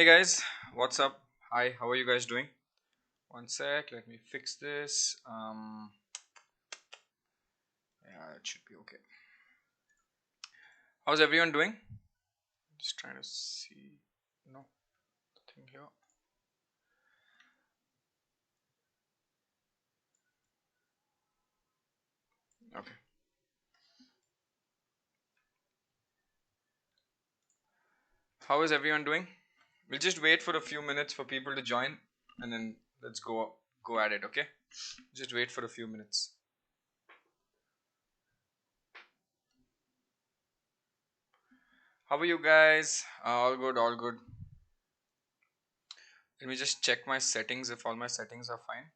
Hey guys, what's up? Hi, how are you guys doing? One sec, let me fix this. Yeah, it should be okay. How's everyone doing? Just trying to see. No, nothing here. Okay. How is everyone doing? We'll just wait for a few minutes for people to join, and then let's go at it. Okay? Just wait for a few minutes. How are you guys? All good, all good. Let me just check my settings if all my settings are fine.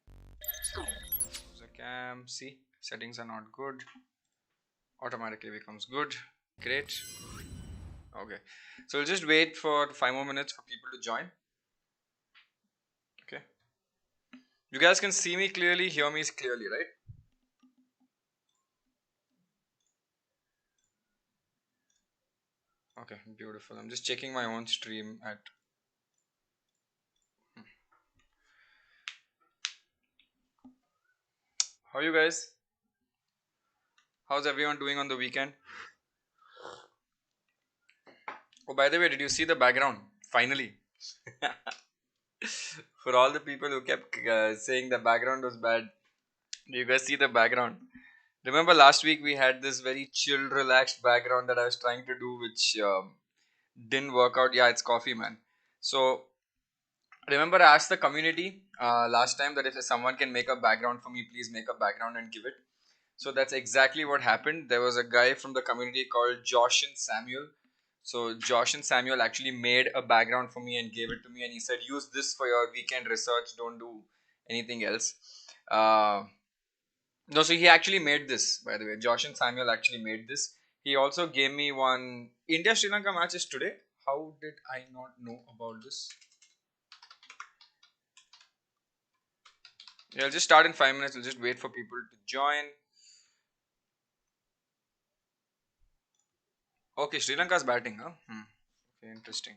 User cam, see, settings are not good. Automatically becomes good. Great. Okay. So we'll just wait for 5 more minutes for people to join. Okay. You guys can see me clearly, hear me clearly, right? Okay, beautiful. I'm just checking my own stream at. How are you guys? How's everyone doing on the weekend? Oh, by the way, did you see the background? Finally. For all the people who kept saying the background was bad, do you guys see the background? Remember last week we had this very chill, relaxed background that I was trying to do, which didn't work out. Yeah, it's coffee, man. So remember, I asked the community last time that if someone can make a background for me, please make a background and give it. So that's exactly what happened. There was a guy from the community called Josh and Samuel. So Josh and Samuel actually made a background for me and gave it to me, and he said, "Use this for your weekend research. Don't do anything else." Uh, no, so he actually made this. By the way, Josh and Samuel actually made this. He also gave me one. India Sri Lanka match is today. How did I not know about this? Yeah, I'll just start in 5 minutes. We'll just wait for people to join. Okay, Sri Lanka's batting, huh? Okay, interesting.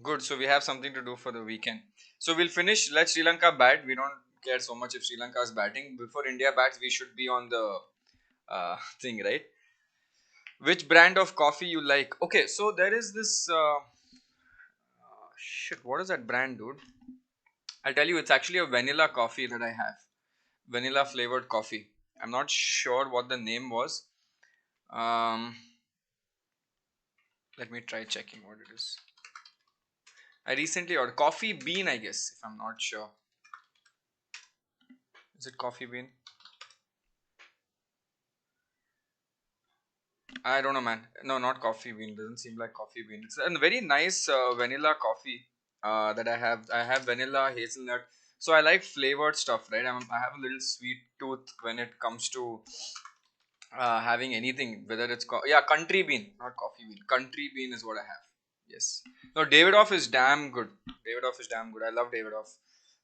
Good. So we have something to do for the weekend. So we'll finish. Let Sri Lanka bat. We don't care so much if Sri Lanka is batting. Before India bats, we should be on the thing, right? Which brand of coffee you like? Okay, so there is this. Shit, what is that brand, dude? I'll tell you. It's actually a vanilla coffee that I have. Vanilla flavored coffee. I'm not sure what the name was. Um, Let me try checking what it is. I recently ordered coffee bean, I guess, if I'm not sure. Is it coffee bean? I don't know, man. No, not coffee bean. Doesn't seem like coffee bean. It's a very nice vanilla coffee that I have. I have vanilla, hazelnut. So I like flavored stuff, right? I have a little sweet tooth when it comes to having anything, whether it's yeah, country bean, not coffee bean. Country bean is what I have. Yes. No, Davidoff is damn good. Davidoff is damn good. I love Davidoff.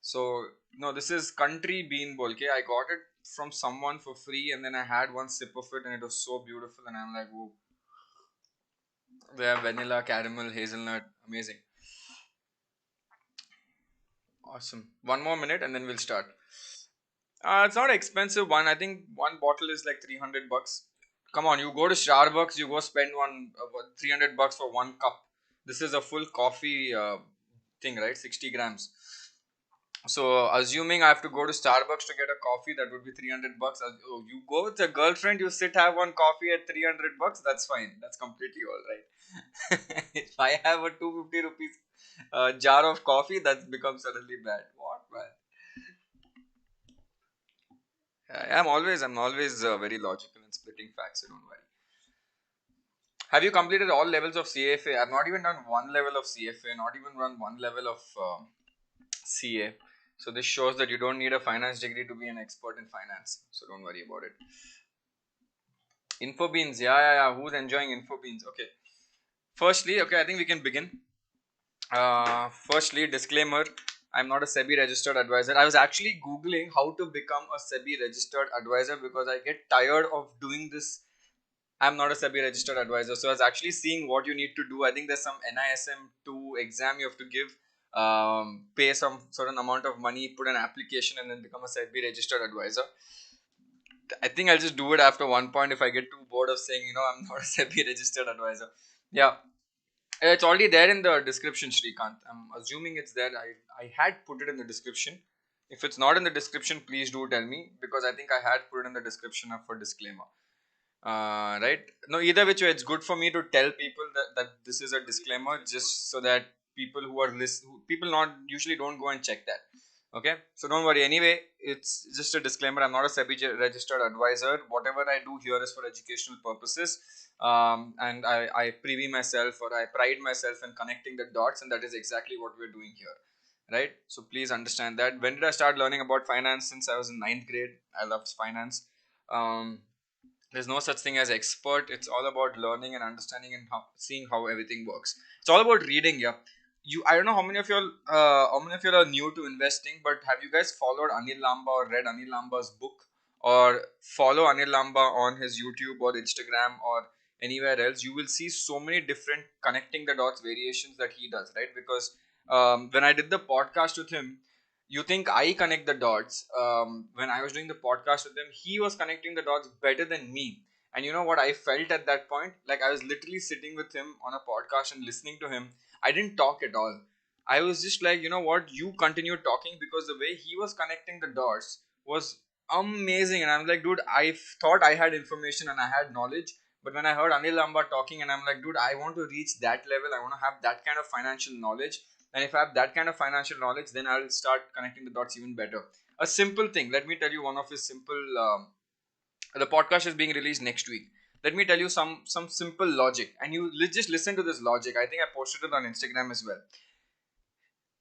So no, this is country bean bolke. I got it from someone for free, and then I had one sip of it, and it was so beautiful. And I'm like, whoa. They have vanilla, caramel, hazelnut, amazing, awesome. One more minute, and then we'll start. It's not an expensive one. I think one bottle is like 300 bucks. Come on, you go to Starbucks, you go spend one 300 bucks for one cup. This is a full coffee thing, right? 60 grams. So assuming I have to go to Starbucks to get a coffee, that would be 300 bucks. Oh, you go with a girlfriend, you sit have one coffee at 300 bucks. That's fine. That's completely all right. If I have a 250 rupees jar of coffee, that becomes suddenly bad. What, man? I'm always very logical and splitting facts. So don't worry. Have you completed all levels of CFA? I've not even done one level of CFA. Not even run one level of CA. So this shows that you don't need a finance degree to be an expert in finance. So don't worry about it. Info beans, yeah. Who's enjoying info beans? Okay. Firstly, okay, I think we can begin. Firstly, disclaimer: I'm not a SEBI registered advisor. I was actually googling how to become a SEBI registered advisor because I get tired of doing this I'm not a SEBI registered advisor, so I was actually seeing what you need to do. I think there's some NISM 2 exam you have to give, pay some certain amount of money, put an application, and then become a SEBI registered advisor. I think I'll just do it after one point if I get too bored of saying, I'm not a SEBI registered advisor. Yeah, it's already there in the description, Shrikant. I'm assuming it's there. I had put it in the description. If it's not in the description, please do tell me, because I think I had put it in the description for disclaimer. Right? No, either which way, it's good for me to tell people that this is a disclaimer, just so that people who are people not usually don't go and check that. Okay, so don't worry. Anyway, it's just a disclaimer. I'm not a SEBI registered advisor. Whatever I do here is for educational purposes, and I privy myself, or I pride myself in connecting the dots, and that is exactly what we're doing here. Right? So please understand that. When did I start learning about finance? Since I was in ninth grade. I loved finance. Um, there's no such thing as expert. It's all about learning and understanding and seeing how everything works. It's all about reading. Yeah, I don't know how many of you are new to investing, but have you guys followed Anil Lamba or read Anil Lamba's book, or follow Anil Lamba on his YouTube or Instagram or anywhere else? You will see so many different connecting the dots variations that he does, right? Because when I did the podcast with him, you think I connect the dots. When I was doing the podcast with him, he was connecting the dots better than me. And you know what I felt at that point? Like, I was literally sitting with him on a podcast and listening to him. I didn't talk at all. I was just like, you know what, you continue talking, because the way he was connecting the dots was amazing. And I'm like, dude, I thought I had information and I had knowledge. But when I heard Anil Lamba talking, and I'm like, dude, I want to reach that level. I want to have that kind of financial knowledge. And if I have that kind of financial knowledge, then I'll start connecting the dots even better. A simple thing. Let me tell you one of his simple. The podcast is being released next week. Let me tell you some simple logic, and you just listen to this logic. I think I posted it on Instagram as well.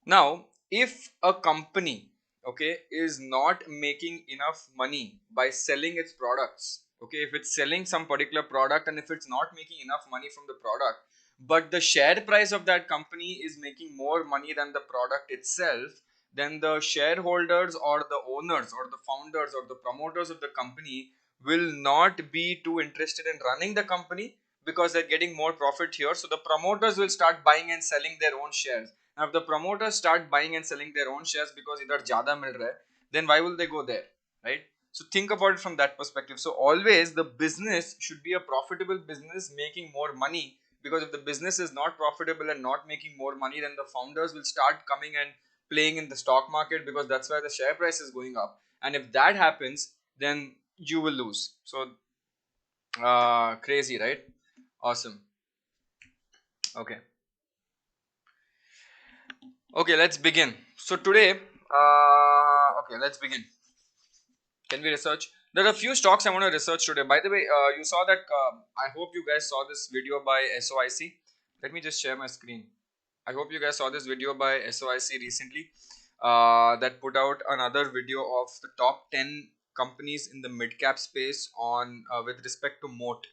Now, if a company, okay, is not making enough money by selling its products, okay, if it's selling some particular product and if it's not making enough money from the product, but the share price of that company is making more money than the product itself, then the shareholders or the owners or the founders or the promoters of the company will not be too interested in running the company, because they're getting more profit here. So the promoters will start buying and selling their own shares. Now, if the promoters start buying and selling their own shares because idhar zyada mil raha hai, then why will they go there, right? So think about it from that perspective. So always the business should be a profitable business making more money, because if the business is not profitable and not making more money, then the founders will start coming and playing in the stock market, because that's why the share price is going up. And if that happens, then you will lose. So crazy, right? Awesome. Okay. Okay, let's begin. So today, okay, let's begin. Can we research? There are a few stocks I want to research today. By the way, you saw that. I hope you guys saw this video by SOIC. Let me just share my screen. I hope you guys saw this video by SOIC recently. That put out another video of the top 10 companies in the mid cap space on with respect to moat.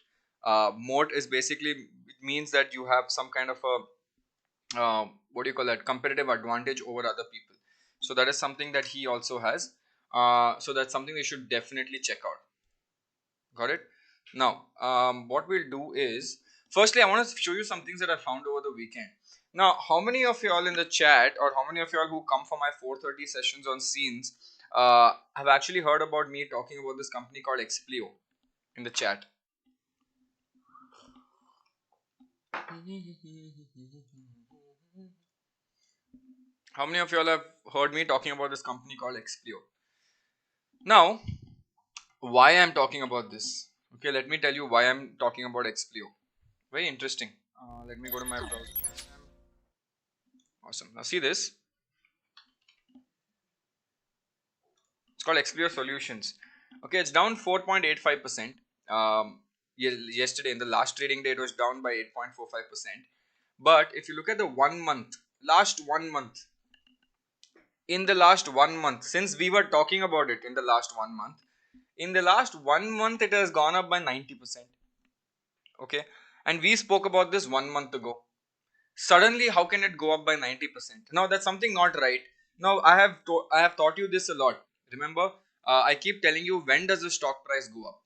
Moat is basically, it means that you have some kind of a what do you call that, competitive advantage over other people. So that is something that he also has. So that's something we should definitely check out. Got it? Now, what we'll do is, firstly, I want to show you some things that I found over the weekend. Now, how many of y'all in the chat, or how many of y'all who come for my 4:30 sessions on scenes, have actually heard about me talking about this company called Expleo in the chat? How many of y'all have heard me talking about this company called Expleo? Now, why I'm talking about this? Okay, let me tell you why I'm talking about Expleo. Very interesting. Let me go to my browser. Awesome. Now see this. It's called Expleo Solutions. Okay, it's down 4.85%. Yesterday, in the last trading day, it was down by 8.45%. But if you look at the 1 month, last 1 month, in the last 1 month, since we were talking about it in the last 1 month, in the last 1 month, it has gone up by 90%. Okay, and we spoke about this 1 month ago. Suddenly, how can it go up by 90%? Now that's something not right. Now I have taught you this a lot. Remember, I keep telling you, when does the stock price go up?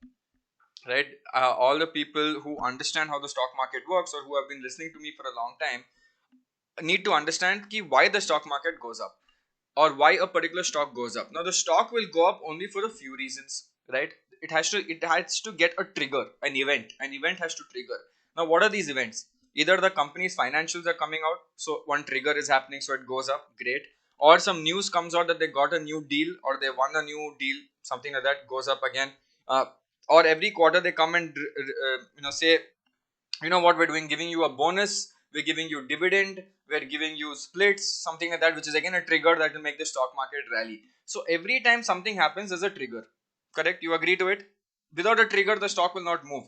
right? All the people who understand how the stock market works or who have been listening to me for a long time need to understand ki why the stock market goes up or why a particular stock goes up. Now the stock will go up only for a few reasons, right? It has to get a trigger, an event. An event has to trigger. Now what are these events? Either the company's financials are coming out, so one trigger is happening, so it goes up, great. Or some news comes out that they got a new deal or they won a new deal, something like that, goes up again. Uh, or every quarter they come and say, you know what we're doing, giving you a bonus, we're giving you dividend, we're giving you splits, something like that, which is again a trigger that will make the stock market rally. So every time something happens, there's a trigger. Correct? You agree to it? Without a trigger, the stock will not move.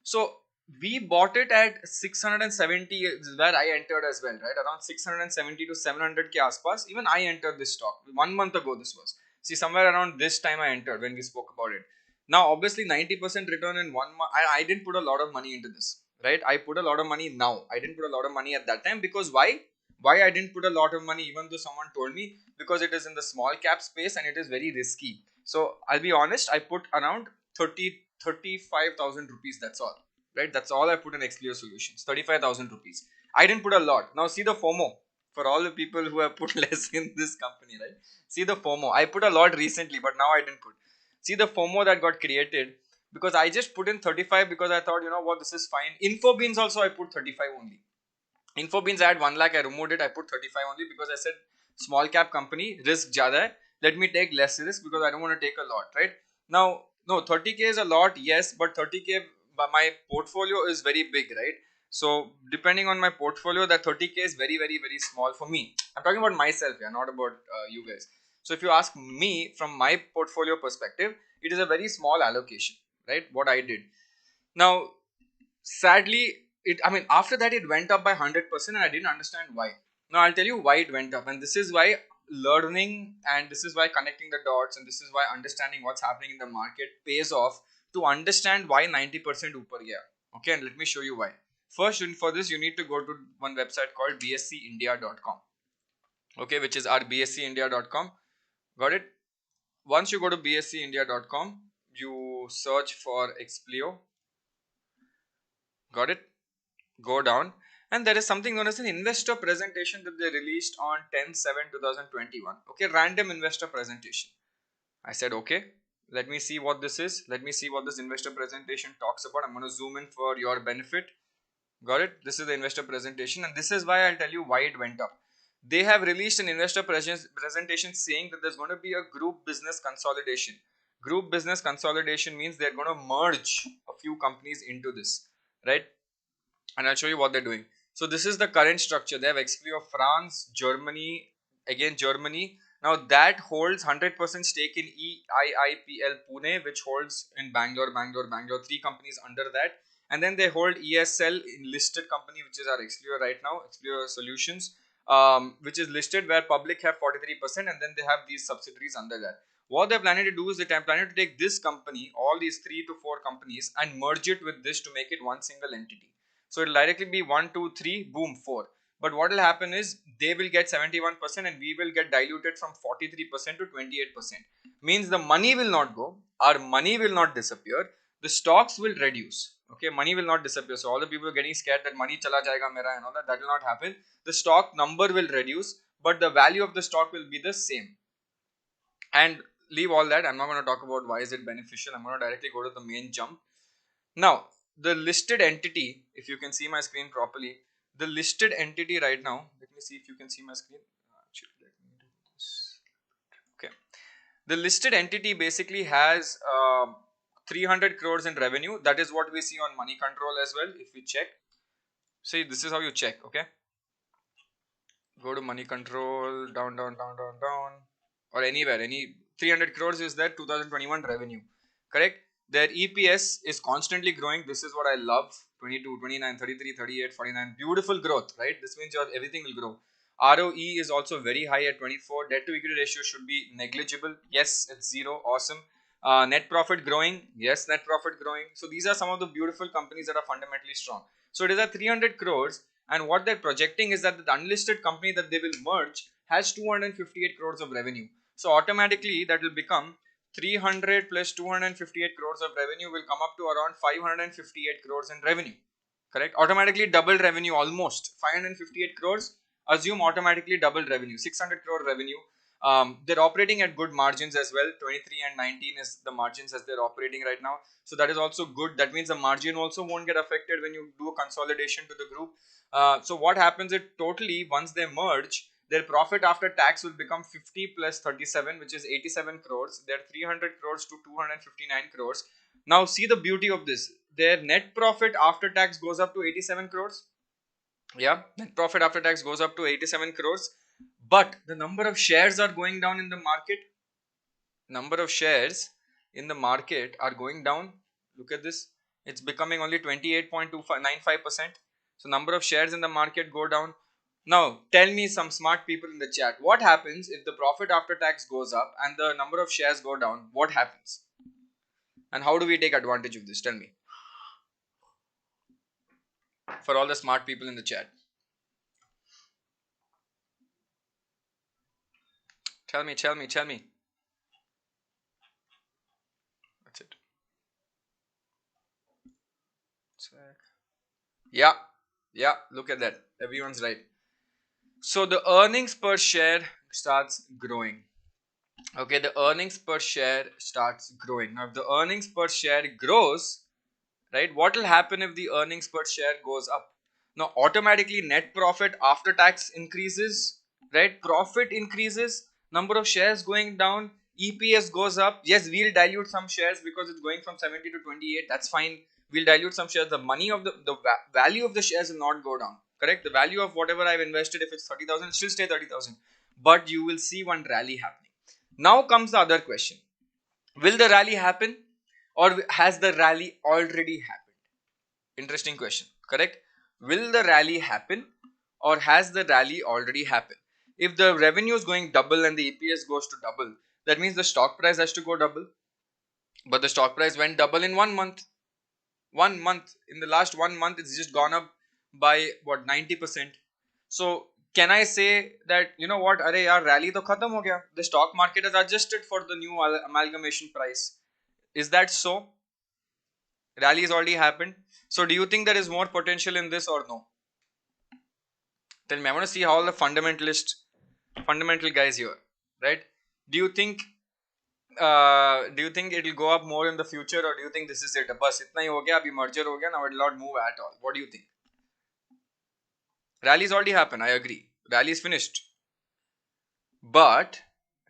So we bought it at 670, is where I entered as well, right? Around 670 to 700 k aspas. Even I entered this stock 1 month ago. This was, see, somewhere around this time I entered when we spoke about it. Now obviously 90% return in 1 month. I didn't put a lot of money into this, right? I put a lot of money now. I didn't put a lot of money at that time, because why I didn't put a lot of money, even though someone told me, because it is in the small cap space and it is very risky. So I'll be honest, I put around 35,000 rupees. That's all, right? That's all I put in Expleo Solutions, 35,000 rupees. I didn't put a lot. Now see the FOMO for all the people who have put less in this company, right? See the FOMO. I put a lot recently, but now I didn't put. See the FOMO that got created because I just put in 35 because I thought, you know what, this is fine. Info beans also I put 35 only. Info beans I had 1 lakh, I removed it, I put 35 only because I said small cap company, risk jada hai. Let me take less risk because I don't want to take a lot, right? Now, no, 30k is a lot, yes, but 30k, but my portfolio is very big, right? So depending on my portfolio, that 30k is very, very, very small for me. I'm talking about myself, yeah, not about you guys. So if you ask me from my portfolio perspective, it is a very small allocation, right? What I did. Now, sadly, after that it went up by 100% and I didn't understand why. Now I'll tell you why it went up, and this is why learning, and this is why connecting the dots, and this is why understanding what's happening in the market pays off, to understand why 90% upar gaya. Okay, and let me show you why. First, for this you need to go to one website called bscindia.com, okay, which is our bscindia.com. Got it? Once you go to bscindia.com, you search for Expleo. Got it? Go down, and there is something known as an investor presentation that they released on 10/7/2021. Okay, random investor presentation. I said, okay, let me see what this is. Let me see what this investor presentation talks about. I'm going to zoom in for your benefit. Got it? This is the investor presentation, and this is why I'll tell you why it went up. They have released an investor presentation saying that there's going to be a group business consolidation. Group business consolidation means they're going to merge a few companies into this, right? And I'll show you what they're doing. So this is the current structure. They have Expleo France, Germany, again Germany. Now that holds 100% stake in EIIPL Pune, which holds in Bangalore, three companies under that. And then they hold ESL in listed company, which is our Expleo right now, Expleo Solutions, which is listed where public have 43%, and then they have these subsidiaries under that. What they're planning to do is they're planning to take this company, all these 3 to 4 companies, and merge it with this to make it one single entity. So it'll directly be 1, 2, 3, boom, 4. But what will happen is they will get 71% and we will get diluted from 43% to 28%. Means the money will not go, our money will not disappear, the stocks will reduce. Okay, money will not disappear. So all the people are getting scared that money chala jayega mera and all that, that will not happen. The stock number will reduce, but the value of the stock will be the same. And leave all that. I'm not going to talk about why is it beneficial. I'm going to directly go to the main jump. Now, the listed entity, if you can see my screen properly, the listed entity right now, let me see if you can see my screen. Actually, let me do this. Okay. The listed entity basically has 300 crores in revenue. That is what we see on Money Control as well. If we check, see, this is how you check. Okay. Go to Money Control, down, or anywhere. Any 300 crores is their 2021 revenue. Correct? Their EPS is constantly growing. This is what I love. 22, 29, 33, 38, 49. Beautiful growth, right? This means your everything will grow. ROE is also very high at 24. Debt to equity ratio should be negligible. Yes, it's 0. Awesome. Net profit growing. Yes, net profit growing. So these are some of the beautiful companies that are fundamentally strong. So it is at 300 crores, and what they're projecting is that the unlisted company that they will merge has 258 crores of revenue. So automatically that will become 300 plus 258 crores of revenue will come up to around 558 crores in revenue. Correct? Automatically double revenue almost. 558 crores, assume automatically double revenue. 600 crore revenue. They're operating at good margins as well. 23 and 19 is the margins as they're operating right now. So that is also good. That means the margin also won't get affected when you do a consolidation to the group. So what happens is totally once they merge, their profit after tax will become 50 plus 37, which is 87 crores. They're 300 crores to 259 crores. Now see the beauty of this. Their net profit after tax goes up to 87 crores. Yeah, net profit after tax goes up to 87 crores. But the number of shares are going down in the market. Number of shares in the market are going down. Look at this. It's becoming only 28.95%. So number of shares in the market go down. Now tell me, some smart people in the chat, what happens if the profit after tax goes up and the number of shares go down? What happens? And how do we take advantage of this? Tell me. For all the smart people in the chat. Tell me. That's it. Check. Yeah. Yeah. Look at that. Everyone's right. So the earnings per share starts growing. Okay, the earnings per share starts growing. Now, if the earnings per share grows, right, what will happen if the earnings per share goes up? Now, automatically net profit after tax increases, right? Profit increases, number of shares going down, EPS goes up. Yes, we'll dilute some shares because it's going from 70 to 28. That's fine. We'll dilute some shares. The money of the value of the shares will not go down. Correct? The value of whatever I've invested, if it's 30,000, it still stay 30,000. But you will see one rally happening. Now comes the other question. Will the rally happen or has the rally already happened? Interesting question. Correct? Will the rally happen or has the rally already happened? If the revenue is going double and the EPS goes to double, that means the stock price has to go double. But the stock price went double in 1 month. 1 month. In the last 1 month, it's just gone up by what, 90%. So can I say that, you know what, arey yaar, rally to khatam ho gaya. The stock market has adjusted for the new amalgamation price. Is that so? Rally has already happened. So do you think there is more potential in this or no? Tell me. I want to see how all the fundamental guys here, right? Do you think it will go up more in the future, or do you think this is it? Bas itna hi ho gaya, abhi merger ho gaya, now it will not move at all. What do you think? Rally's already happened. I agree. Rally is finished. But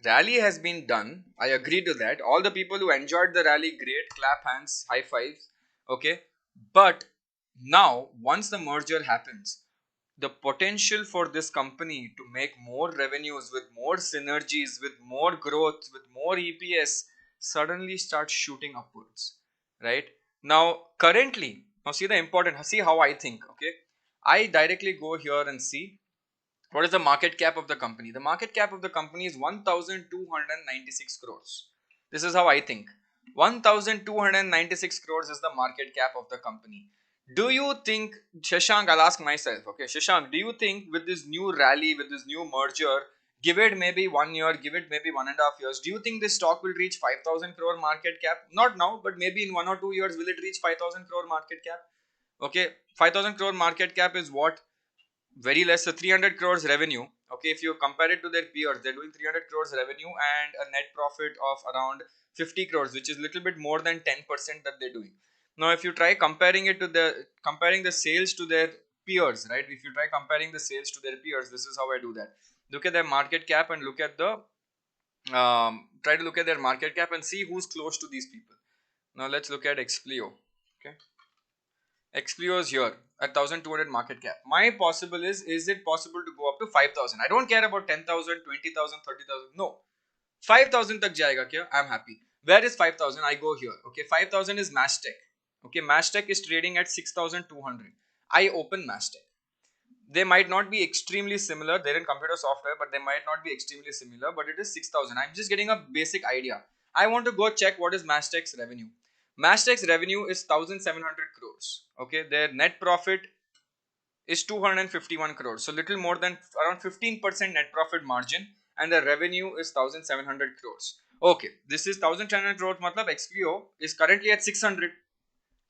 rally has been done. I agree to that. All the people who enjoyed the rally, great. Clap hands, high fives. Okay. But now, once the merger happens, the potential for this company to make more revenues with more synergies, with more growth, with more EPS suddenly starts shooting upwards. Right? Now, currently, now see how I think. Okay. I directly go here and see what is the market cap of the company. The market cap of the company is 1296 crores. This is how I think. 1296 crores is the market cap of the company. Do you think, Shashank, I'll ask myself, okay, Shashank, do you think with this new rally, with this new merger, give it maybe 1 year, give it maybe 1.5 years, do you think this stock will reach 5,000 crore market cap? Not now, but maybe in 1 or 2 years, will it reach 5,000 crore market cap? Okay, 5,000 crore market cap is what? Very less. So 300 crores revenue. Okay, if you compare it to their peers, they're doing 300 crores revenue and a net profit of around 50 crores, which is little bit more than 10% that they're doing. Now if you try comparing it to comparing the sales to their peers, right? If you try comparing the sales to their peers, this is how I do that. Look at their market cap and look at the try to look at their market cap and see who's close to these people. Now let's look at Expleo. Okay, Expleo is here at 1200 market cap. My possible is it possible to go up to 5,000? I don't care about 10,000, 20,000, 30,000. No. 5,000 tak jayega kya? I'm happy. Where is 5,000? I go here. Okay, 5,000 is Mastek. Okay, Mastek is trading at 6,200. I open Mastek. They might not be extremely similar. They're in computer software, but they might not be extremely similar. But it is 6,000. I'm just getting a basic idea. I want to go check what is Mastek's revenue. Mastek's revenue is 1,700 crores. Okay, their net profit is 251 crores. So little more than around 15% net profit margin, and the revenue is 1,700 crores. Okay, this is 1,300 crores. Matlab Expleo is currently at 600.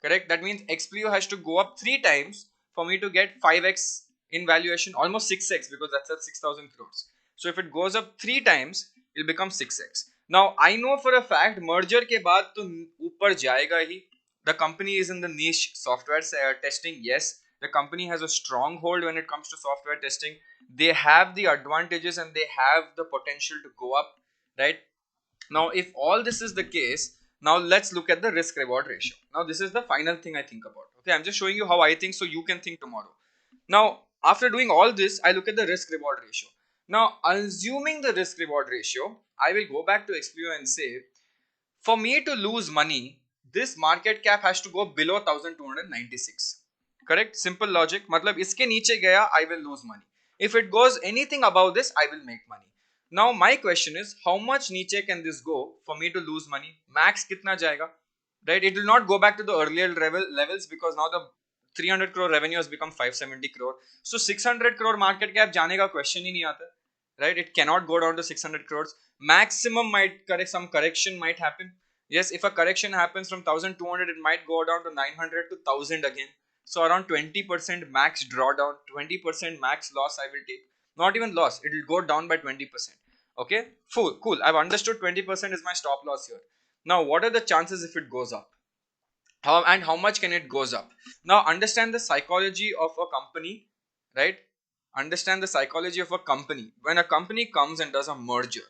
Correct? That means Expleo has to go up 3 times for me to get 5x in valuation, almost 6x, because that's at 6,000 crores. So if it goes up 3 times, it'll become 6x. Now I know for a fact merger के बाद तो ऊपर जाएगा ही. The company is in the niche software testing. Yes, the company has a strong hold when it comes to software testing. They have the advantages and they have the potential to go up, right? Now, if all this is the case, now let's look at the risk reward ratio. Now, this is the final thing I think about. Okay, I'm just showing you how I think so you can think tomorrow. Now, after doing all this, I look at the risk reward ratio. Now, assuming the risk reward ratio, I will go back to Expleo and say, for me to lose money, this market cap has to go below 1296. Correct? Simple logic. Matlab iske niche gaya, I will lose money. If it goes anything above this, I will make money. Now my question is, how much niche can this go for me to lose money? Max kitna jayega? Right? It will not go back to the earlier levels because now the 300 crore revenue has become 570 crore. So 600 crore market cap जाने का question ही नहीं आता. Right? It cannot go down to 600 crores. Maximum might correct, some correction might happen. Yes, if a correction happens from 1200, it might go down to 900 to 1000 again. So around 20% max drawdown, 20% max loss I will take. Not even loss, it will go down by 20%. Okay, cool. I've understood 20% is my stop loss here. Now, what are the chances if it goes up? How much can it goes up? Now, understand the psychology of a company, right? Understand the psychology of a company. When a company comes and does a merger,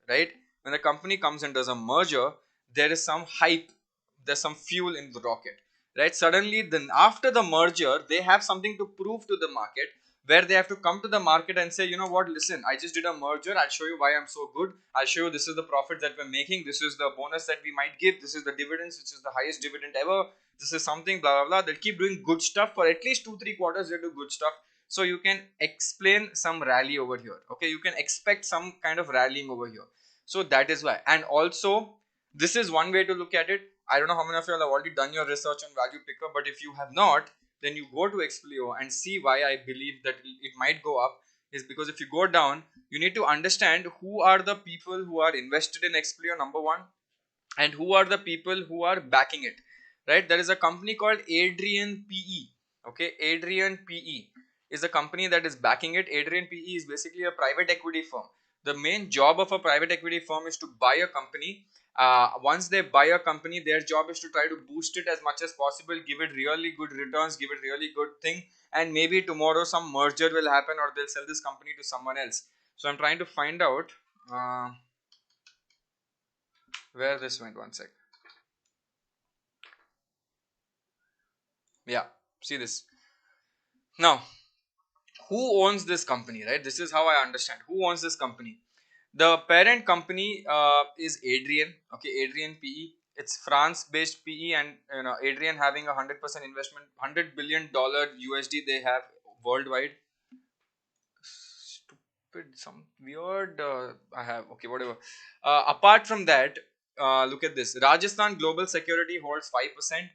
right? When a company comes and does a merger, there is some hype, there's some fuel in the rocket, right? Suddenly, then after the merger, they have something to prove to the market, where they have to come to the market and say, you know what, listen, I just did a merger, I'll show you why I'm so good, I'll show you this is the profit that we're making, this is the bonus that we might give, this is the dividends, which is the highest dividend ever, this is something, blah blah blah. They'll keep doing good stuff for at least 2-3 quarters. They do good stuff, so you can explain some rally over here. Okay, you can expect some kind of rallying over here. So that is why. And also, this is one way to look at it. I don't know how many of you have already done your research on value picker, but if you have not, then you go to Expleo and see why I believe that it might go up. Is because if you go down, you need to understand who are the people who are invested in Expleo, number one, and who are the people who are backing it, right? There is a company called Adrian PE. Okay, Adrian PE is a company that is backing it. Adrian PE is basically a private equity firm. The main job of a private equity firm is to buy a company. Once they buy a company, their job is to try to boost it as much as possible, give it really good returns, give it really good thing, and maybe tomorrow some merger will happen or they'll sell this company to someone else. So I'm trying to find out where this went. One sec. Yeah, see this. Now, who owns this company, right? This is how I understand. Who owns this company? The parent company is Adrian. Okay, Adrian PE. It's France-based PE, and Adrian having 100% investment, $100 billion USD they have worldwide. Stupid, some weird. I have okay, whatever. Apart from that, look at this. Rajasthan Global Security holds 5%.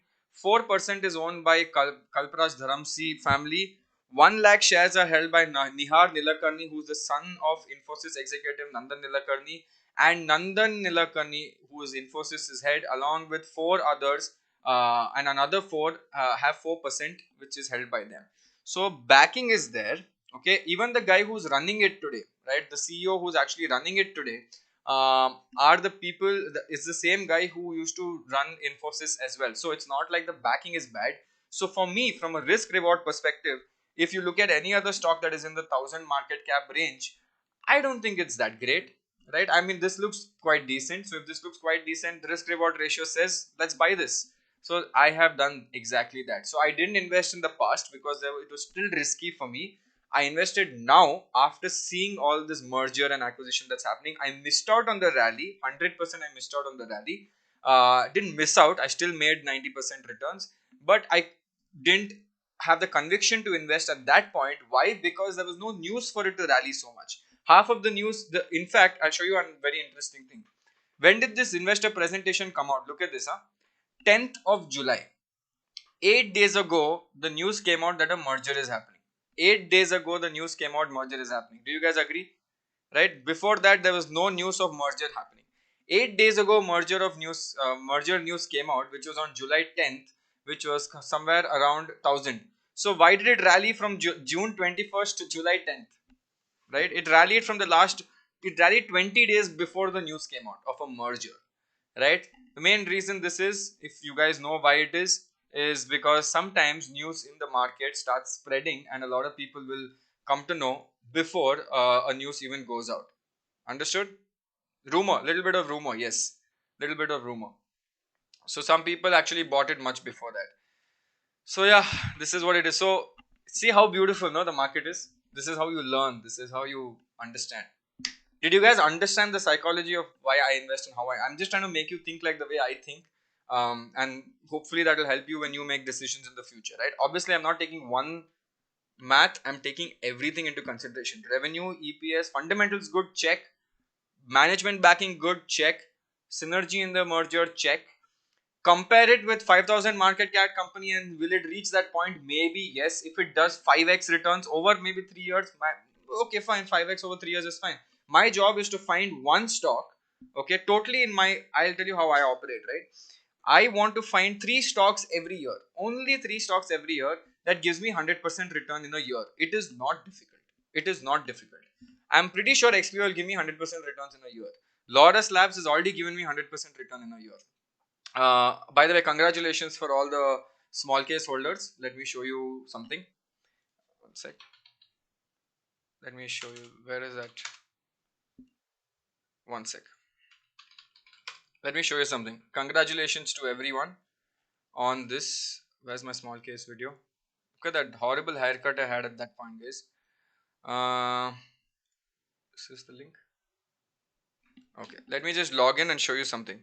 4% is owned by Kalpraj Dharamsi family. 1 lakh shares are held by Nihar Nilakarni, who is the son of Infosys executive Nandan Nilakarni, and Nandan Nilakarni, who is Infosys' head, along with 4 others, and another 4 have 4%, which is held by them. So backing is there. Okay, even the guy who's running it today, right? The CEO who's actually running it today, are the people. It's the same guy who used to run Infosys as well. So it's not like the backing is bad. So for me, from a risk reward perspective, if you look at any other stock that is in the 1,000 market cap range, I don't think it's that great, right? I mean, this looks quite decent. So if this looks quite decent, the risk reward ratio says let's buy this. So I have done exactly that. So I didn't invest in the past because it was still risky for me. I invested now after seeing all this merger and acquisition that's happening. I missed out on the rally. 100% I missed out on the rally. Didn't miss out. I still made 90% returns. But I didn't have the conviction to invest at that point. Why? Because there was no news for it to rally so much. Half of the news, in fact, I'll show you a very interesting thing. When did this investor presentation come out? Look at this, 10th of July. 8 days ago, the news came out that a merger is happening. 8 days ago, the news came out merger is happening. Do you guys agree? Right? Before that, there was no news of merger happening. 8 days ago, merger news came out, which was on July 10th, which was somewhere around 1000. So why did it rally from June 21st to July 10th? Right? It rallied from the last. It rallied 20 days before the news came out of a merger. Right? The main reason this is, if you guys know why it is because sometimes news in the market starts spreading, and a lot of people will come to know before a news even goes out. Understood? Rumor, little bit of rumor, yes, little bit of rumor. So some people actually bought it much before that. So yeah, this is what it is. So see how beautiful, no, the market is. This is how you learn. This is how you understand. Did you guys understand the psychology of why I invest and how I'm just trying to make you think like the way I think, and hopefully that will help you when you make decisions in the future, right? Obviously, I'm not taking one math. I'm taking everything into consideration. Revenue, EPS, fundamentals good, check. Management backing good, check. Synergy in the merger, check. Compare it with 5000 market cap company, and will it reach that point? Maybe yes. If it does 5x returns over maybe 3 years, okay, fine. 5x over 3 years is fine. My job is to find one stock, okay, totally in my, I'll tell you how I operate, right? I want to find three stocks every year, only three stocks every year that gives me 100% return in a year. It is not difficult. It is not difficult. I'm pretty sure Expleo will give me 100% returns in a year. Lotus Labs has already given me 100% return in a year. By the way, congratulations for all the small case holders. Let me show you something. One sec. Let me show you. Where is that? One sec. Let me show you something. Congratulations to everyone on this. Where's my small case video? Look at that horrible haircut I had at that point, guys. Uh, this is the link. Okay. Let me just log in and show you something.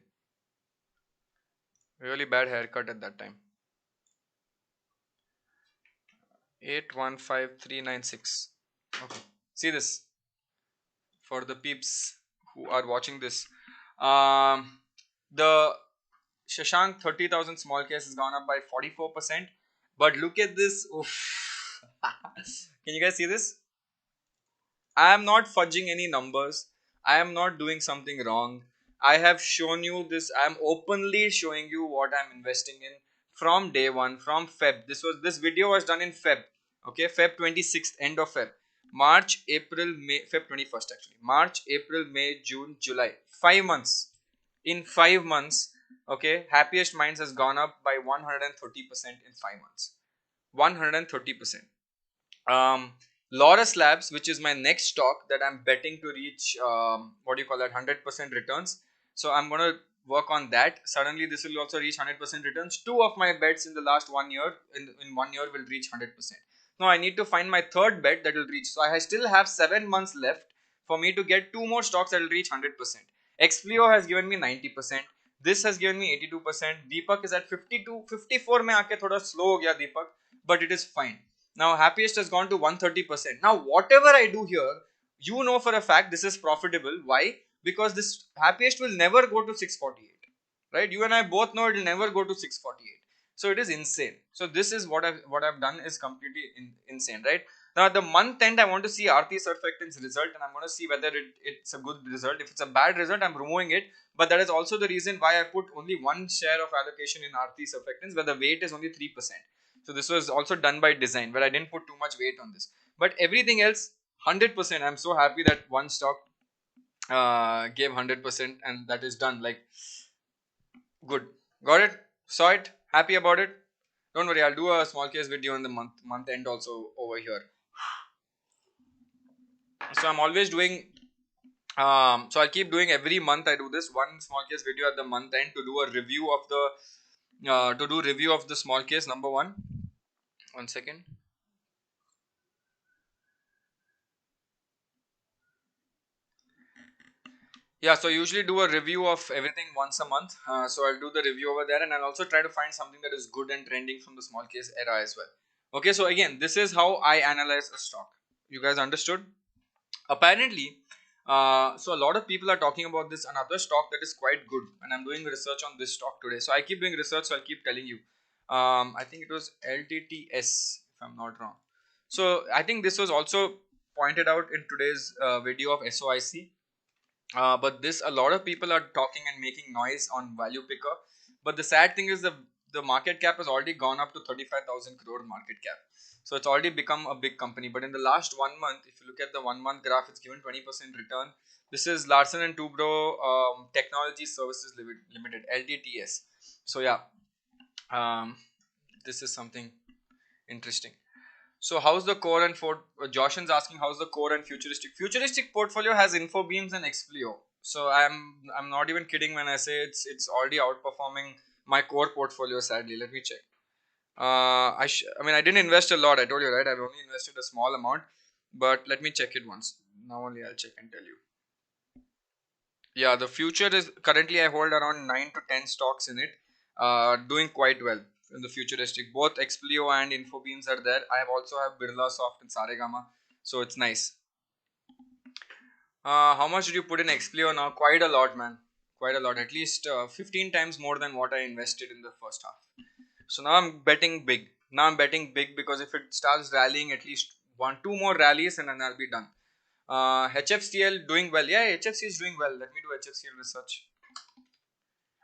Really bad haircut at that time. 815396. Okay. See this for the peeps who are watching this. The Shashank 30,000 small case has gone up by 44%. But look at this. Oof. Can you guys see this? I am not fudging any numbers. I am not doing something wrong. I have shown you this. I am openly showing you what I'm investing in from day one, from Feb. This video was done in Feb. Okay, Feb 26th, end of Feb. March, April, May, Feb 21st actually. March, April, May, June, July. 5 months. In 5 months, okay, Happiest Minds has gone up by 130% in 5 months. 130%. um Lotus Labs, which is my next stock that I'm betting to reach, what do you call that, 100% returns. So I'm gonna work on that. Suddenly this will also reach 100% returns. Two of my bets in the last 1 year, in 1 year, will reach 100%. Now I need to find my third bet that will reach. So I still have 7 months left for me to get two more stocks that will reach 100%. Expleo has given me 90%. This has given me 82%. Deepak is at 52, 54 में आके थोड़ा slow हो गया Deepak, but it is fine. Now Happiest has gone to 130%. Now whatever I do here, you know for a fact this is profitable. Why? Because this Happiest will never go to 648. Right? You and I both know it will never go to 648. So it is insane. So this is what I've done is completely insane, right? Now the month end, I want to see Aarti Surfactant's result, and I'm going to see whether it's a good result. If it's a bad result, I'm removing it. But that is also the reason why I put only one share of allocation in Aarti Surfactants, where the weight is only 3%. So this was also done by design, where I didn't put too much weight on this. But everything else, 100%. I'm so happy that one stock gave 100%, and that is done. Like, good. Got it? Saw it? Happy about it? Don't worry, I'll do a small case video in the month end also over here. So I'm always doing. So I'll keep doing every month. I do this one small case video at the month end to do a review of the small case number one. 1 second. Yeah, so I usually do a review of everything once a month. So I'll do the review over there, and I'll also try to find something that is good and trending from the small case era as well. Okay, so again, this is how I analyze a stock. You guys understood? Apparently, so a lot of people are talking about this another stock that is quite good, and I'm doing research on this stock today. So I keep doing research, so I'll keep telling you. I think it was LTTS, if I'm not wrong. So I think this was also pointed out in today's video of SOIC. But this, a lot of people are talking and making noise on value picker. But the sad thing is the market cap has already gone up to 35,000 crore market cap. So it's already become a big company. But in the last 1 month, if you look at the 1 month graph, it's given 20% return. This is Larsen and Toubro Technology Services Limited, LTTS. So yeah, um, this is something interesting. So how's the core and for Joshin's asking how's the core and futuristic portfolio has info beams and Expleo. So I'm not even kidding when I say it's already outperforming my core portfolio. Sadly, let me check. I mean I didn't invest a lot. I told you, right? I've only invested a small amount, but let me check it once. Now only I'll check and tell you. Yeah, the future is currently I hold around 9 to 10 stocks in it, doing quite well in the futuristic. Both Expleo and Infobeams are there. I have also have Birla Soft and Saregama, so it's nice. How much did you put in Expleo now? Quite a lot, man. Quite a lot. At least 15 times more than what I invested in the first half. So now I'm betting big. Now I'm betting big because if it starts rallying at least one, two more rallies and then I'll be done. HFCL doing well. Yeah, HFC is doing well. Let me do HFCL research.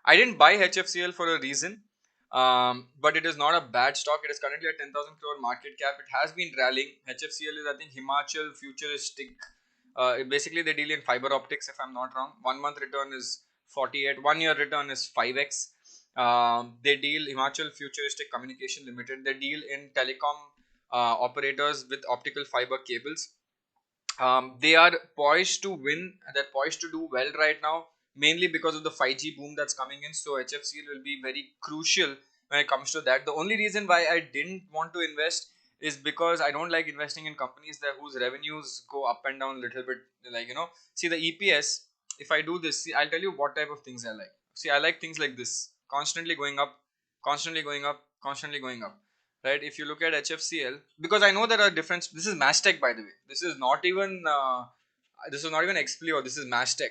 I didn't buy HFCL for a reason, but it is not a bad stock. It is currently at 10,000 crore market cap. It has been rallying. HFCL is, I think, Himachal Futuristic. Basically, they deal in fiber optics, if I'm not wrong. 1 month return is 48, 1 year return is 5x. They deal Himachal Futuristic Communication Limited. They deal in telecom operators with optical fiber cables. They are poised to win. They're poised to do well right now, mainly because of the 5G boom that's coming in. So HFCL will be very crucial when it comes to that. The only reason why I didn't want to invest is because I don't like investing in companies that whose revenues go up and down a little bit. Like see the EPS. If I do this, see, I'll tell you what type of things I like. See, I like things like this, constantly going up, constantly going up, constantly going up, right? If you look at HFCL, because I know there are different. This is Mastech, by the way. This is not even Expleo. This is Mastech.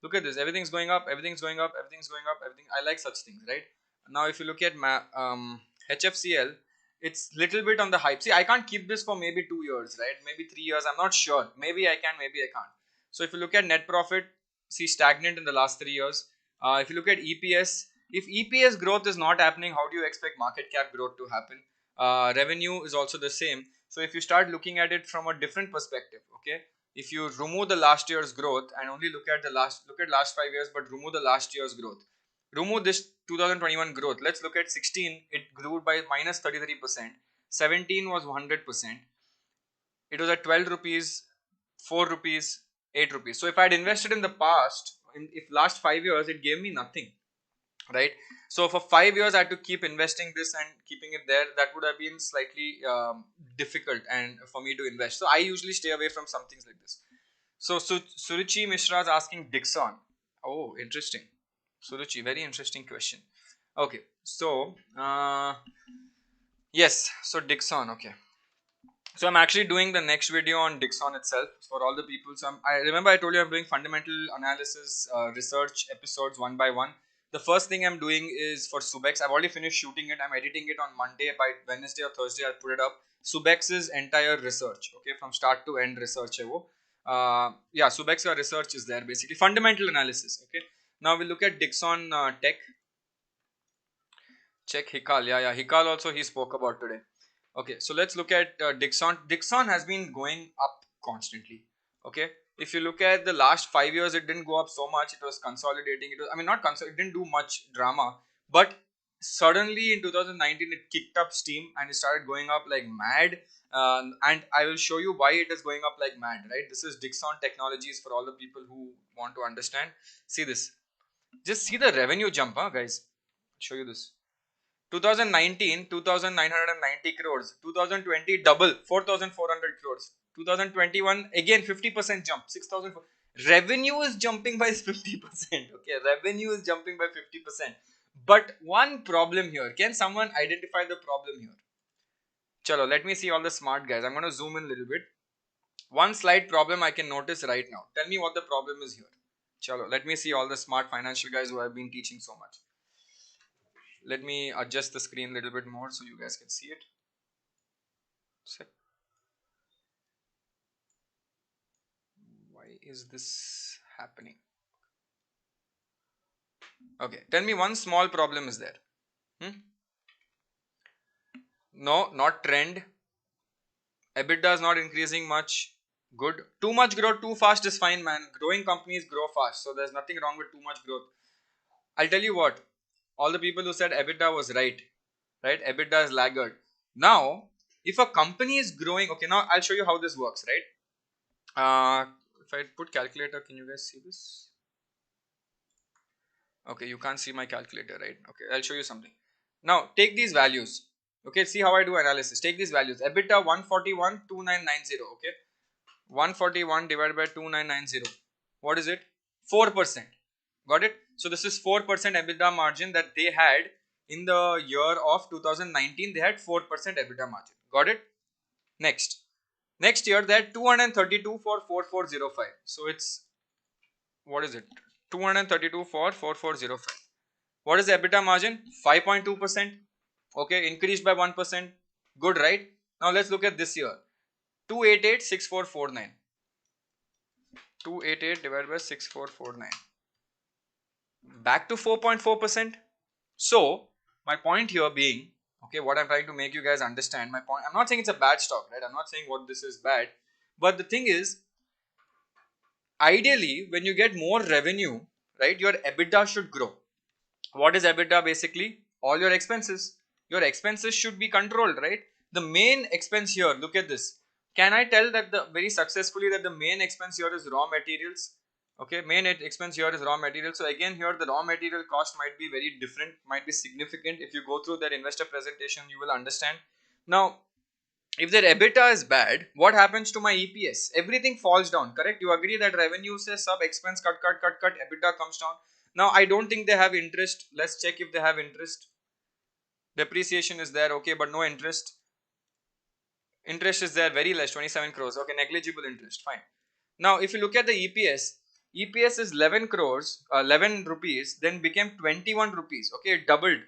Look at this. Everything's going up. Everything's going up. Everything's going up. Everything. I like such things, right? Now, if you look at HFCL, it's little bit on the hype. See, I can't keep this for maybe 2 years, right? Maybe 3 years. I'm not sure. Maybe I can. Maybe I can't. So if you look at net profit, see stagnant in the last 3 years. If you look at EPS, if EPS growth is not happening, how do you expect market cap growth to happen? Revenue is also the same. So if you start looking at it from a different perspective, okay, if you remove the last year's growth and only look at last 5 years, but remove the last year's growth, remove this 2021 growth. Let's look at 16. It grew by minus 33%. 17 was 100%. It was at 12 rupees, 4 rupees, 8 rupees. So if I had invested in the past, if last 5 years, it gave me nothing, right? So for 5 years I had to keep investing this and keeping it there. That would have been slightly difficult and for me to invest. So I usually stay away from some things like this. So Suruchi Mishra is asking Dixon. Oh, interesting. Suruchi, very interesting question. Okay, so yes, so Dixon. Okay, so I'm actually doing the next video on Dixon itself for all the people. So I remember I told you I'm doing fundamental analysis research episodes one by one. The first thing I'm doing is for Subex. I've already finished shooting it. I'm editing it on Monday. By Wednesday or Thursday, I'll put it up. Subex's entire research, okay, from start to end research. Yeah, Subex research is there basically. Fundamental analysis, okay. Now we look at Dixon Tech. Check Hikal. Yeah, Hikal also he spoke about today. Okay, so let's look at Dixon. Dixon has been going up constantly. Okay, if you look at the last 5 years, it didn't go up so much. It was consolidating. It was, I mean, not consol. It didn't do much drama, but suddenly in 2019, it kicked up steam and it started going up like mad. And I will show you why it is going up like mad. Right? This is Dixon Technologies for all the people who want to understand. See this. Just see the revenue jump, huh, guys. I'll show you this. 2019 2990 crores, 2020 double 4400 crores, 2021 again 50% jump 6000. Revenue is jumping by 50%. Okay, revenue is jumping by 50%, but one problem here. Can someone identify the problem here? Chalo, let me see all the smart guys. I'm going to zoom in a little bit. One slight problem I can notice right now. Tell me what the problem is here. Chalo, let me see all the smart financial guys who have been teaching so much. Let me adjust the screen a little bit more so you guys can see it. Why is this happening? Okay, tell me one small problem is there. Hmm? No, not trend. EBITDA is not increasing much. Good. Too much growth too fast is fine, man. Growing companies grow fast, so there's nothing wrong with too much growth. I'll tell you what. All the people who said EBITDA was right, right? EBITDA is laggard. Now, if a company is growing, okay, now I'll show you how this works, right? If I put calculator, can you guys see this? Okay, you can't see my calculator, right? Okay, I'll show you something. Now, take these values. Okay, see how I do analysis. Take these values. EBITDA 141, 2990. Okay, 141 divided by 2990. What is it? 4%. Got it? So this is 4% EBITDA margin that they had in the year of 2019. They had 4% EBITDA margin. Got it? Next. Next year they had 232 for 4405. So it's, what is it? 232 for 4405. What is the EBITDA margin? 5.2%. Okay, increased by 1%. Good, right? Now let's look at this year. 2886449. 288 divided by 6449. Back to 4.4%. So, my point here being, okay, what I'm trying to make you guys understand, my point, I'm not saying it's a bad stock, right? I'm not saying what this is bad. But the thing is, ideally, when you get more revenue, right, your EBITDA should grow. What is EBITDA basically? All your expenses. Your expenses should be controlled, right? The main expense here, look at this. Can I tell that the very successfully that the main expense here is raw materials? Okay, main expense here is raw materials. So again here the raw material cost might be very different, might be significant. If you go through their investor presentation, you will understand. Now, if their EBITDA is bad, what happens to my EPS? Everything falls down, correct? You agree that revenue says sub, expense cut, EBITDA comes down. Now, I don't think they have interest. Let's check if they have interest. Depreciation is there, okay, but no interest. Interest is there, very less, 27 crores. Okay, negligible interest, fine. Now, if you look at the EPS, EPS is 11 crores, 11 rupees, then became 21 rupees. Okay, it doubled.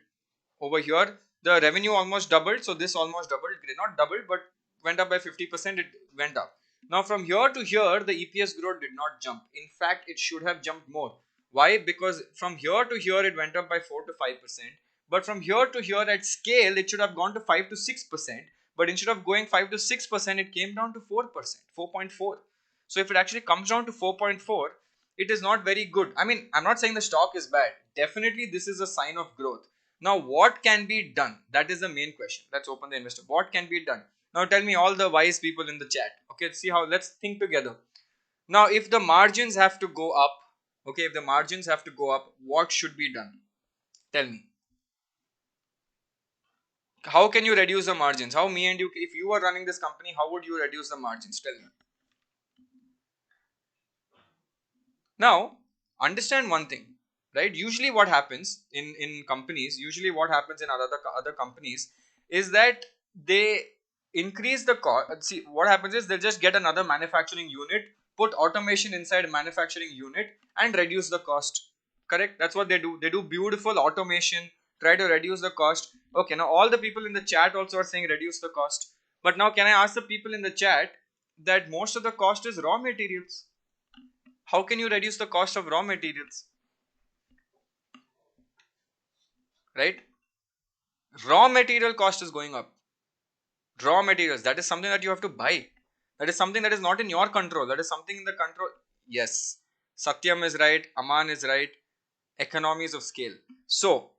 Over here, the revenue almost doubled, so this almost doubled. Not doubled, but went up by 50%. It went up. Now, from here to here, the EPS growth did not jump. In fact, it should have jumped more. Why? Because from here to here, it went up by 4 to 5%. But from here to here, at scale, it should have gone to 5 to 6%. But instead of going 5 to 6%, it came down to 4%, 4.4. So if it actually comes down to 4.4, it is not very good. I mean, I'm not saying the stock is bad. Definitely, this is a sign of growth. Now, what can be done? That is the main question. Let's open the investor. What can be done? Now, tell me, all the wise people in the chat. Okay, see how, let's think together. Now, if the margins have to go up, okay, if the margins have to go up, what should be done? Tell me. How can you reduce the margins? How me and you, if you were running this company, how would you reduce the margins? Tell me. Now, understand one thing, right? Usually, what happens in companies, usually what happens in other companies, is that they increase the cost. See, what happens is they'll just get another manufacturing unit, put automation inside a manufacturing unit, and reduce the cost. Correct? That's what they do. They do beautiful automation, try to reduce the cost. Okay, now all the people in the chat also are saying reduce the cost. But now, can I ask the people in the chat that most of the cost is raw materials? How can you reduce the cost of raw materials? Right? Raw material cost is going up. Raw materials, that is something that you have to buy. That is something that is not in your control. That is something in the control. Yes. Satyam is right. Aman is right. Economies of scale. So,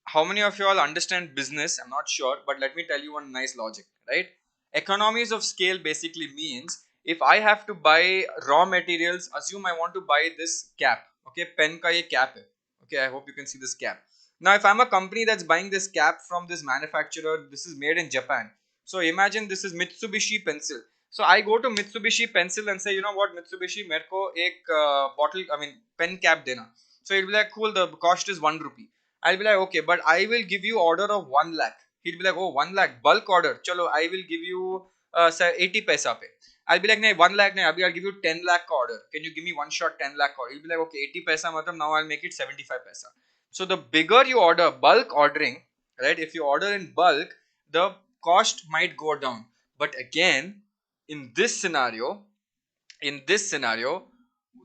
how many of you all understand business? I'm not sure, but let me tell you one nice logic, right? Economies of scale basically means if I have to buy raw materials, assume I want to buy this cap, okay, pen ka ye cap hai. Okay, I hope you can see this cap. Now, if I'm a company that's buying this cap from this manufacturer, this is made in Japan. So imagine this is Mitsubishi pencil. So I go to Mitsubishi pencil and say, you know what, Mitsubishi, मेरे को एक bottle, I mean pen cap देना. So it'll be like, cool, the cost is 1 rupee. I'll be like, okay, but I will give you order of 1 lakh. He'll be like, oh, 1 lakh, bulk order. Chalo, I will give you say 80 paisa pe. I'll be like, no, 1 lakh, nahi, I'll give you 10 lakh order. Can you give me one shot 10 lakh order? He'll be like, okay, 80 paisa, matlab, now I'll make it 75 paisa. So the bigger you order, bulk ordering, right? If you order in bulk, the cost might go down. But again, in this scenario,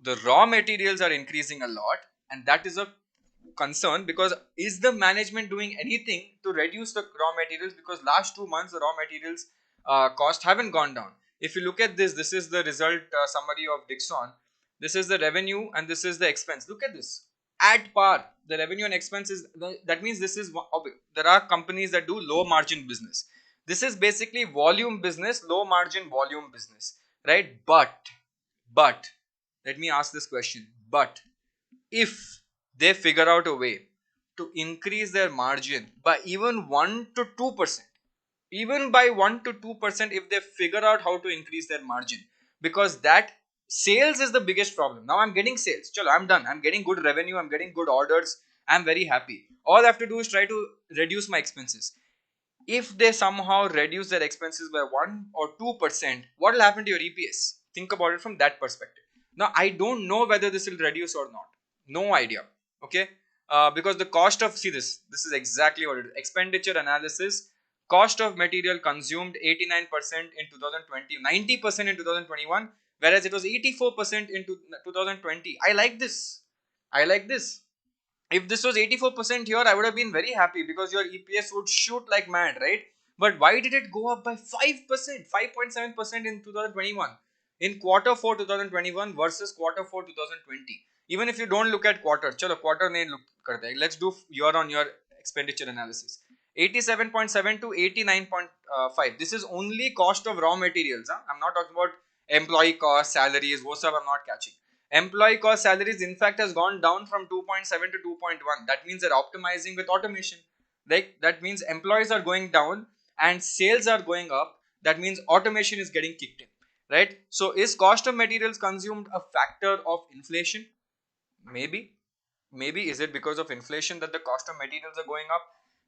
the raw materials are increasing a lot, and that is a concern, because is the management doing anything to reduce the raw materials? Because last 2 months the raw materials cost haven't gone down. If you look at this, this is the result summary of Dixon. This is the revenue and this is the expense. Look at this, at par. The revenue and expenses, that means this is there are companies that do low margin business. This is basically volume business, low margin volume business, right? But let me ask this question. But if they figure out a way to increase their margin by even 1 to 2%, even by 1 to 2%, if they figure out how to increase their margin, because that sales is the biggest problem. Now I'm getting sales, chalo, I'm done, I'm getting good revenue, I'm getting good orders, I'm very happy. All I have to do is try to reduce my expenses. If they somehow reduce their expenses by 1 or 2%, what will happen to your EPS? Think about it from that perspective. Now, I don't know whether this will reduce or not. No idea. Okay. Because the cost of, see this is exactly what it is. Expenditure analysis, cost of material consumed 89% in 2020, 90% in 2021, whereas it was 84% in 2020. I like this. I like this. If this was 84% here, I would have been very happy because your EPS would shoot like mad, right? But why did it go up by 5%, 5.7% in 2021? In quarter 4 2021 versus quarter 4 2020. Even if you don't look at quarter, chalo quarter nahi look karte hain. Let's do year on year expenditure analysis. 87.7 to 89.5. This is only cost of raw materials. Huh? I'm not talking about employee cost, salaries, wo sab I'm not catching. Employee cost salaries, in fact, has gone down from 2.7 to 2.1. That means they're optimizing with automation. Like that means employees are going down and sales are going up. That means automation is getting kicked in, right? So is cost of materials consumed a factor of inflation? Maybe. Maybe is it because of inflation that the cost of materials are going up?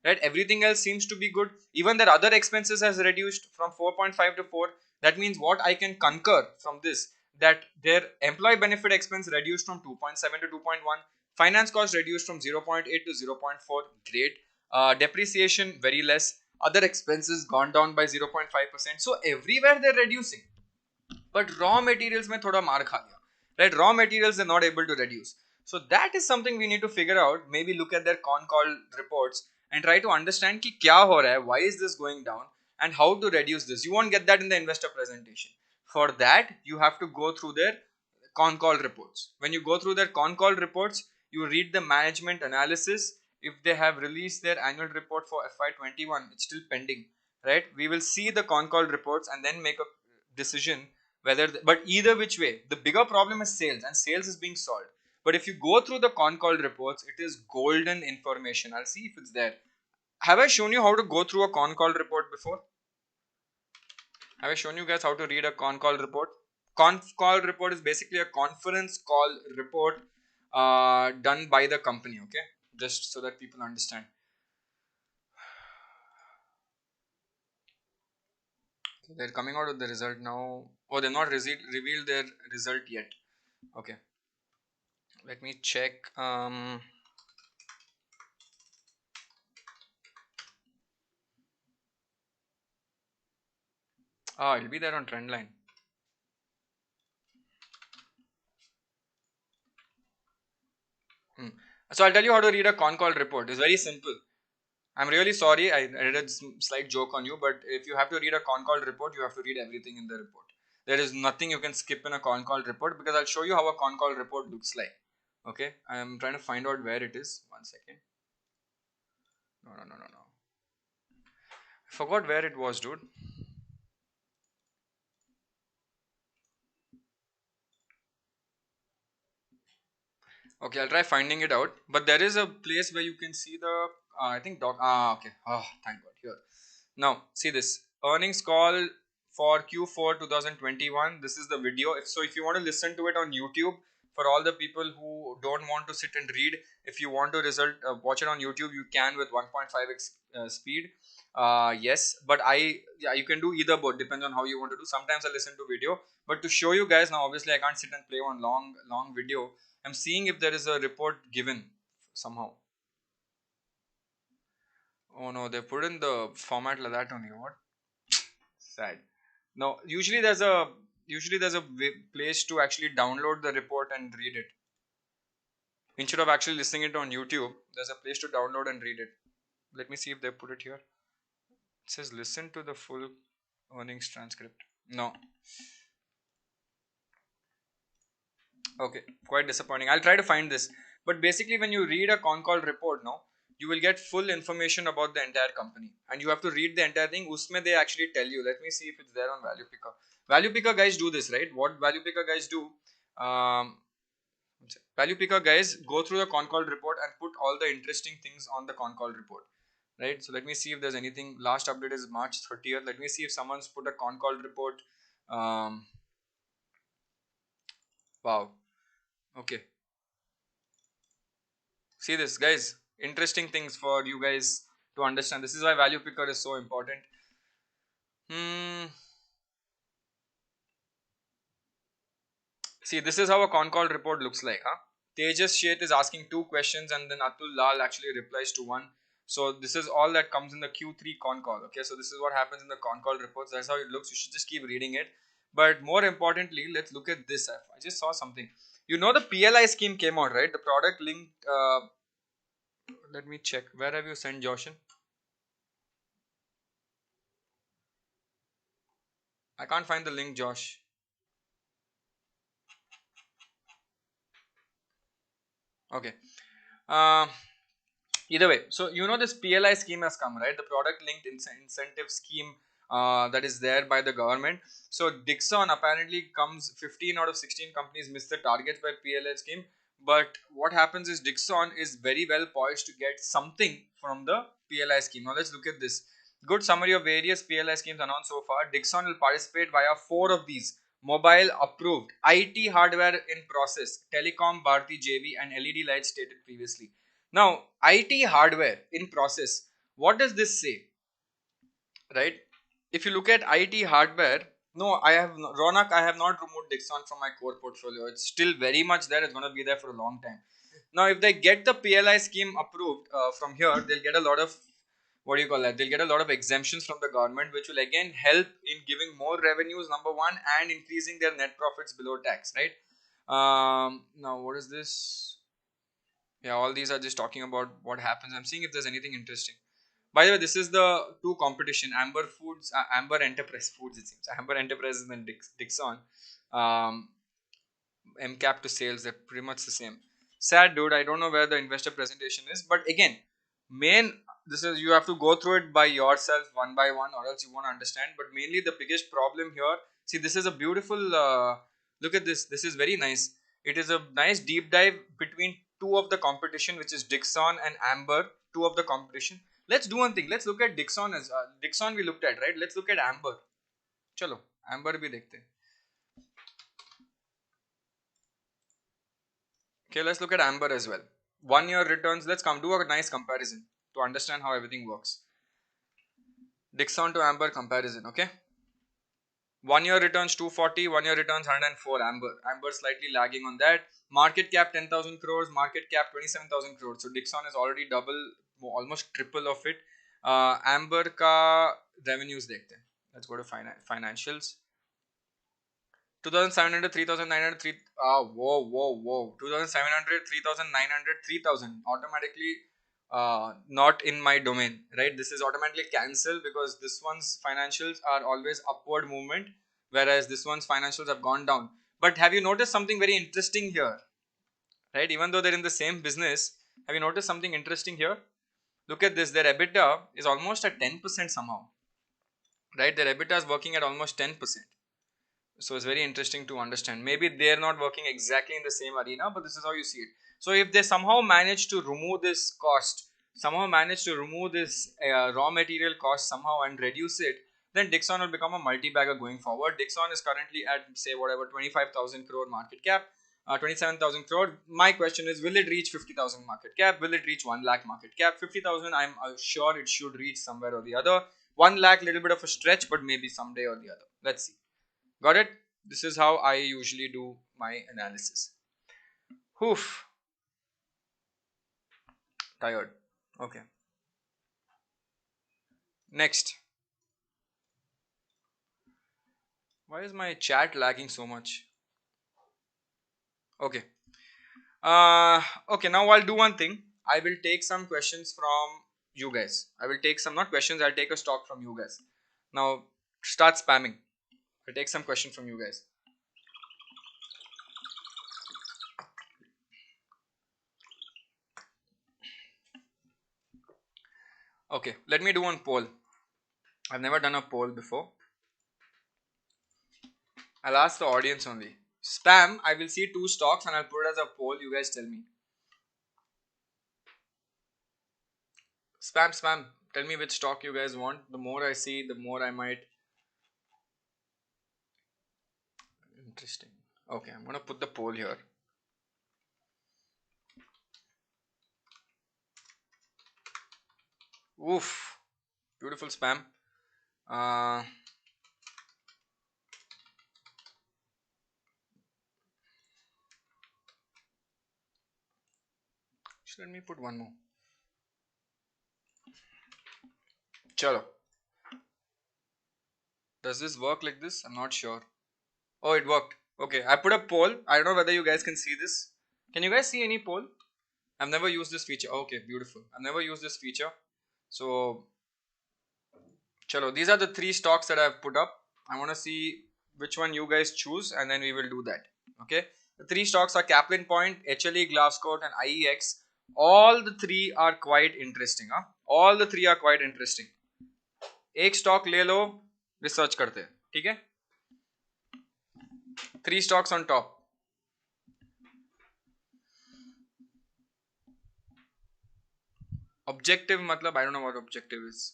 Right? Everything else seems to be good. Even their other expenses has reduced from 4.5 to 4. That means what I can concur from this, that their employee benefit expense reduced from 2.7 to 2.1. Finance cost reduced from 0.8 to 0.4. Great. Depreciation very less. Other expenses gone down by 0.5%. So everywhere they're reducing. But raw materials mein thoda maar kha liya, right? Raw materials are not able to reduce. So that is something we need to figure out. Maybe look at their con call reports and try to understand ki kya ho raha hai, why is this going down, and how to reduce this. You won't get that in the investor presentation. For that you have to go through their con call reports. When you go through their con call reports, you read the management analysis. If they have released their annual report for FY21, it's still pending, right? We will see the con call reports and then make a decision whether but either which way, the bigger problem is sales, and sales is being solved. But if you go through the con call reports, it is golden information. I'll see if it's there. Have I shown you how to go through a con call report before? Have I shown you guys how to read a con call report? Con call report is basically a conference call report done by the company. Okay, just so that people understand. They're coming out with the result now. Oh, they've not revealed their result yet. Okay, let me check. It'll be there on Trendline. Hmm. So I'll tell you how to read a con call report. It's very simple. I'm really sorry. I did a slight joke on you, but if you have to read a con call report, you have to read everything in the report. There is nothing you can skip in a con call report, because I'll show you how a con call report looks like. Okay, I'm trying to find out where it is. 1 second. No, no, no, no, no. I forgot where it was, dude. Okay, I'll try finding it out. But there is a place where you can see the, I think doc. Okay. Oh, thank God. Here. Now, see this earnings call for Q4 2021. This is the video. If you want to listen to it on YouTube, for all the people who don't want to sit and read, if you want to watch it on YouTube, you can with 1.5x speed. Yes, but yeah, you can do either, both depends on how you want to do. Sometimes I listen to video, but to show you guys now, obviously I can't sit and play one long video. I'm seeing if there is a report given somehow. Oh no, they put in the format like that only. What? Sad. No, usually there's a place to actually download the report and read it. Instead of actually listening it on YouTube, there's a place to download and read it. Let me see if they put it here. It says listen to the full earnings transcript. No. Okay, quite disappointing. I'll try to find this. But basically, when you read a con call report, no, you will get full information about the entire company, and you have to read the entire thing. Usme they actually tell you. Let me see if it's there on Value Picker. Value Picker guys do this, right? What Value Picker guys do? Um, Value Picker guys go through the con call report and put all the interesting things on the con call report, right? So let me see if there's anything. Last update is March 30th. Let me see if someone's put a con call report. Um, wow. Okay. See this, guys. Interesting things for you guys to understand. This is why Value Picker is so important. Hmm. See, this is how a con call report looks like, huh? Tejas Sheth is asking two questions and then Atul Lal actually replies to one. So this is all that comes in the Q3 con call. Okay, so this is what happens in the con call reports. That's how it looks. You should just keep reading it. But more importantly, let's look at this. I just saw something. You know the PLI scheme came out, right? The product linked. Let me check. Where have you sent Joshin? I can't find the link, Josh. Okay. Uh, Either way, so you know this PLI scheme has come, right? The product linked incentive scheme that is there by the government. So Dixon apparently comes 15 out of 16 companies miss the targets by PLI scheme. But what happens is Dixon is very well poised to get something from the PLI scheme. Now let's look at this. Good summary of various PLI schemes announced so far. Dixon will participate via four of these: mobile approved, IT hardware in process, telecom, Bharti JV, and LED lights stated previously. Now, IT hardware in process. What does this say? Right? If you look at IT hardware, no, Ronak, I have not removed Dixon from my core portfolio. It's still very much there. It's going to be there for a long time. Now, if they get the PLI scheme approved from here, they'll get a lot of what do you call that? They'll get a lot of exemptions from the government, which will again help in giving more revenues, number one, and increasing their net profits below tax, right? Now, what is this? Yeah, all these are just talking about what happens. I'm seeing if there's anything interesting. By the way, this is the two competition: Amber Foods, Amber Enterprise Foods. It seems Amber Enterprise and Dixon. Um, MCAP to sales, they're pretty much the same. Sad dude, I don't know where the investor presentation is, but again, main this is you have to go through it by yourself one by one, or else you won't understand. But mainly the biggest problem here. See, this is a beautiful. Look at this. This is very nice. It is a nice deep dive between two of the competition, which is Dixon and Amber. Two of the competition. Let's do one thing. Let's look at Dixon as Dixon we looked at, right? Let's look at Amber. Chalo, Amber bhi dekhte hain. Okay, let's look at Amber as well. 1 year returns. Let's come do a nice comparison to understand how everything works. Dixon to Amber comparison. Okay. 1 year returns 240, 1 year returns 104. Amber slightly lagging on that. Market cap 10,000 crores, market cap 27,000 crores. So Dixon is already double, almost triple of it. Amber ka revenues dekhte hain. Let's go to financials. 2700, 3900, 3 whoa 2700, 3900, 3000 automatically not in my domain, right? This is automatically cancelled because this one's financials are always upward movement, whereas this one's financials have gone down. But have you noticed something very interesting here, right? Even though they're in the same business, have you noticed something interesting here? Look at this, their EBITDA is almost at 10% somehow, right? Their EBITDA is working at almost 10%. So it's very interesting to understand. Maybe they're not working exactly in the same arena, but this is how you see it. So if they somehow manage to remove this cost, somehow manage to remove this raw material cost somehow and reduce it, then Dixon will become a multi-bagger going forward. Dixon is currently at say whatever 25,000 crore market cap, 27,000 crore. My question is, will it reach 50,000 market cap? Will it reach 1 lakh market cap? 50,000, I'm sure it should reach somewhere or the other. 1 lakh, little bit of a stretch, but maybe someday or the other. Let's see. Got it? This is how I usually do my analysis. Oof, tired. Okay. Next. Why is my chat lagging so much? Okay. Okay, now I'll do one thing. I will take some questions from you guys. I will take some, not questions, I'll take a stock from you guys. Now, start spamming. I'll take some question from you guys. Okay, let me do one poll. I've never done a poll before. I'll ask the audience only. Spam, I will see two stocks and I'll put it as a poll. You guys tell me. Spam, spam. Tell me which stock you guys want. The more I see, the more I might. Interesting. Okay, I'm gonna put the poll here. Oof. Beautiful spam. Uh, let me put one more. Chalo. Does this work like this? I'm not sure. Oh, it worked. Okay, I put a poll. I don't know whether you guys can see this. Can you guys see any poll? I've never used this feature. Okay, beautiful. I've never used this feature. So, chalo, these are the three stocks that I've put up. I want to see which one you guys choose and then we will do that. Okay. The three stocks are Caplin Point, HLE, Glasscoat and IEX. All the three are quite interesting. Huh? All the three are quite interesting. एक stock ले लो research करते हैं ठीक है three stocks on top objective मतलब I don't know what objective is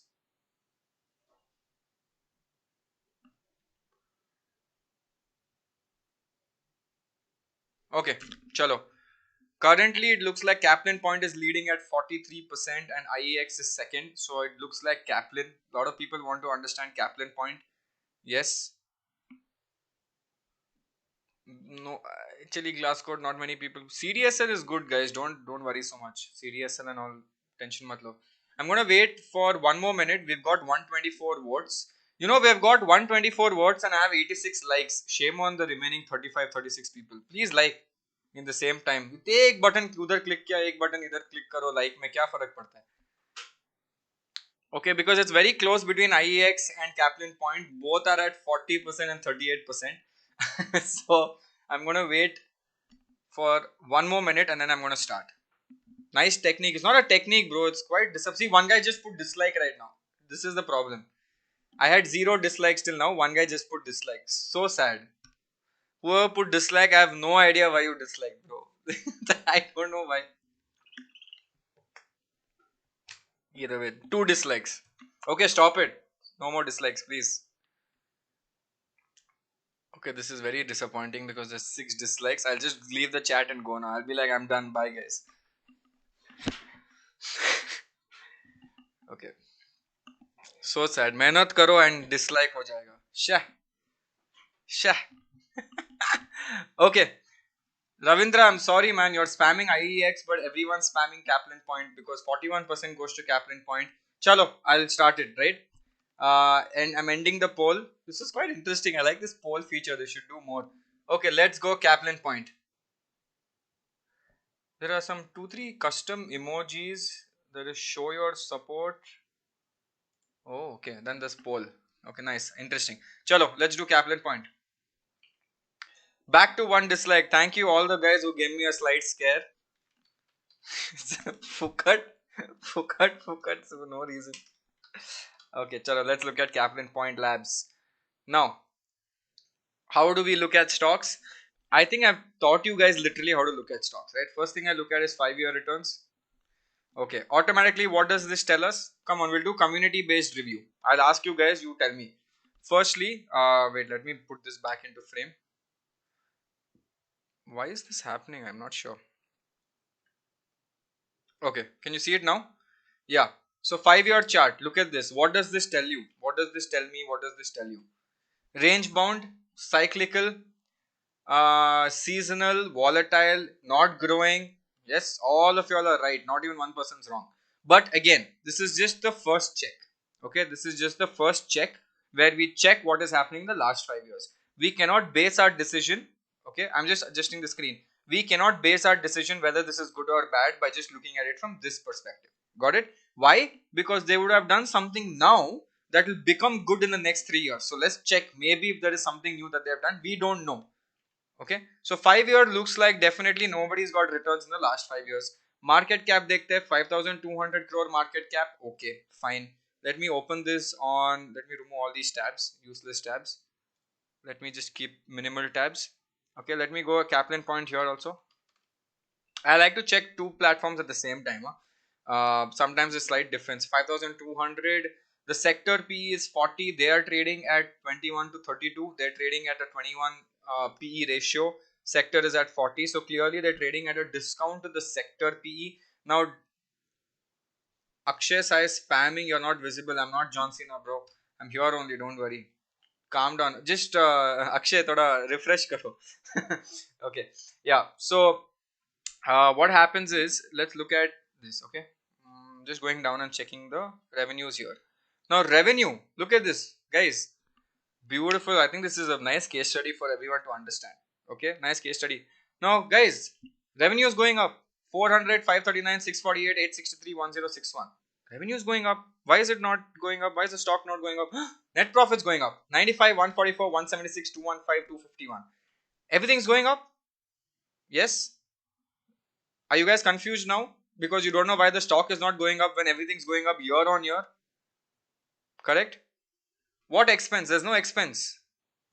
okay चलो currently it looks like Caplin Point is leading at 43% and IEX is second, so it looks like Caplin. A lot of people want to understand Caplin Point. Yes. No, actually glass code not many people. CDSL is good guys, don't worry so much. CDSL and all tension mat lo. I'm gonna wait for one more minute. We've got 124 votes. You know, we've got 124 votes and I have 86 likes. Shame on the remaining 35 36 people. Please like in the same time. एक button उधर click किया एक button इधर click करो like में क्या फर्क पड़ता है Okay, because it's very close between IEX and Caplin Point. Both are at 40% and 38%. So I'm gonna wait for one more minute and then I'm gonna start. Nice technique. It's not a technique, bro. It's quite disrupt. See, one guy just put dislike right now. This is the problem. I had 0 dislikes till now. One guy just put dislikes. So sad. Whoever put dislike, I have no idea why you dislike, bro. I don't know why. Either way, 2 dislikes. Okay, stop it. No more dislikes, please. Okay, this is very disappointing because there's 6 dislikes. I'll just leave the chat and go now. I'll be like, I'm done. Bye, guys. Okay. So sad. मेहनत करो and dislike हो जाएगा. Shah. Shah. Okay. Ravindra, I'm sorry, man. You're spamming IEX, but everyone's spamming Caplin Point because 41% goes to Caplin Point. Chalo, I'll start it, right? And I'm ending the poll. This is quite interesting. I like this poll feature. They should do more. Okay, let's go Caplin Point. There are some 2-3 custom emojis. There is show your support. Oh, okay. Then this poll. Okay, nice. Interesting. Chalo, let's do Caplin Point. Back to one dislike. Thank you all the guys who gave me a slight scare. Fukat. Fukat for no reason. Okay, chalo, let's look at Caplin Point Labs. Now, how do we look at stocks? I think I've taught you guys literally how to look at stocks, right? First thing I look at is 5-year returns. Okay, automatically, what does this tell us? Come on, we'll do community based review. I'll ask you guys, you tell me. Firstly, wait, let me put this back into frame. Why is this happening? I'm not sure. Okay, can you see it now? Yeah. So 5-year chart, look at this. What does this tell you? What does this tell me? What does this tell you? Range bound, cyclical, seasonal, volatile, not growing. Yes, all of y'all are right. Not even one person's wrong. But again, this is just the first check. Okay, this is just the first check where we check what is happening in the last 5 years. We cannot base our decision. Okay, I'm just adjusting the screen. We cannot base our decision whether this is good or bad by just looking at it from this perspective. Got it? Why? Because they would have done something now that will become good in the next 3 years. So let's check, maybe if there is something new that they have done, we don't know. Okay, so 5 year looks like definitely nobody's got returns in the last 5 years. Market cap dekhte hai, 5200 crore market cap. Okay, fine. Let me open this on, let me remove all these tabs, useless tabs. Let me just keep minimal tabs. Okay, let me go a Caplin point here also. I like to check two platforms at the same time. Sometimes a slight difference. 5200. The sector P is 40. They are trading at 21 to 32. They're trading at a 21 PE ratio. Sector is at 40. So clearly they're trading at a discount to the sector PE. Now, Akshay says spamming. You're not visible. I'm not John Cena, bro. I'm here only. Don't worry. Calm down. Just Akshay, thoda refresh karo. Okay. Yeah. So what happens is, let's look at this. Okay, just going down and checking the revenues here. Now revenue, look at this, guys. Beautiful. I think this is a nice case study for everyone to understand. Okay, nice case study. Now guys, revenue is going up. 400, 539, 648, 863, 1061. Revenue is going up. Why is it not going up? Why is the stock not going up? Net profits going up. 95, 144, 176, 215, 251. Everything's going up. Yes. Are you guys confused now? Because you don't know why the stock is not going up when everything's going up year on year. Correct? What expense? There's no expense.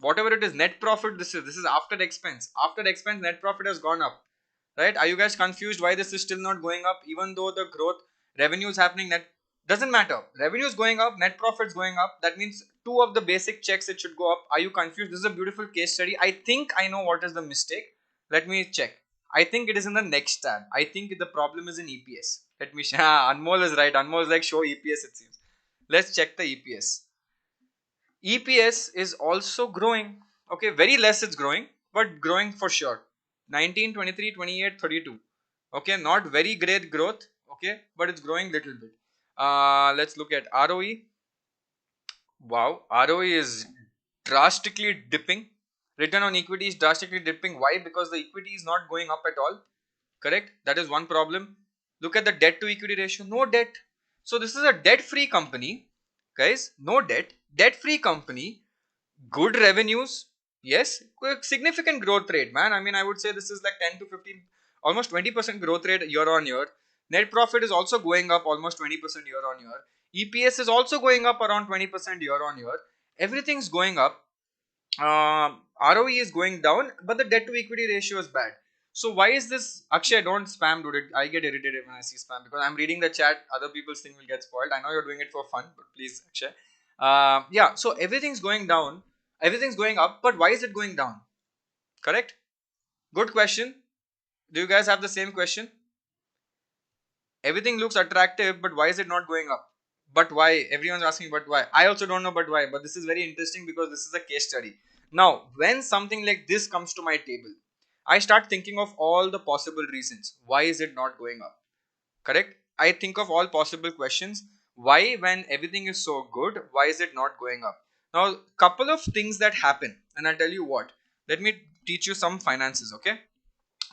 Whatever it is, net profit, this is after expense. After expense, net profit has gone up. Right? Are you guys confused why this is still not going up? Even though the growth, revenue is happening, net doesn't matter. Revenue is going up, net profit is going up. That means two of the basic checks, it should go up. Are you confused? This is a beautiful case study. I think I know what is the mistake. Let me check. I think it is in the next tab. I think the problem is in EPS. Let me Anmol is right. Anmol is like, show EPS, it seems. Let's check the EPS. EPS is also growing. Okay, very less it's growing, but growing for sure. 19, 23, 28, 32. Okay, not very great growth. Okay, but it's growing little bit. Let's look at ROE. Wow, ROE is drastically dipping. Return on equity is drastically dipping. Why? Because the equity is not going up at all. Correct? That is one problem. Look at the debt to equity ratio. No debt. So this is a debt free company. Guys, no debt. Debt free company. Good revenues. Yes. Significant growth rate, man. I mean, I would say this is like 10 to 15, almost 20% growth rate year on year. Net profit is also going up almost 20% year on year. EPS is also going up around 20% year on year. Everything's going up. ROE is going down, but the debt to equity ratio is bad. So why is this? Akshay, don't spam, dude. I get irritated when I see spam because I'm reading the chat. Other people's thing will get spoiled. I know you're doing it for fun, but please, Akshay. Yeah. So everything's going down. Everything's going up, but why is it going down? Correct. Good question. Do you guys have the same question? Everything looks attractive, but why is it not going up? But why? Everyone's asking, but why? I also don't know, but why? But this is very interesting because this is a case study. Now, when something like this comes to my table, I start thinking of all the possible reasons. Why is it not going up? Correct? I think of all possible questions. Why, when everything is so good, why is it not going up? Now, couple of things that happen, and I'll tell you what. Let me teach you some finances, okay?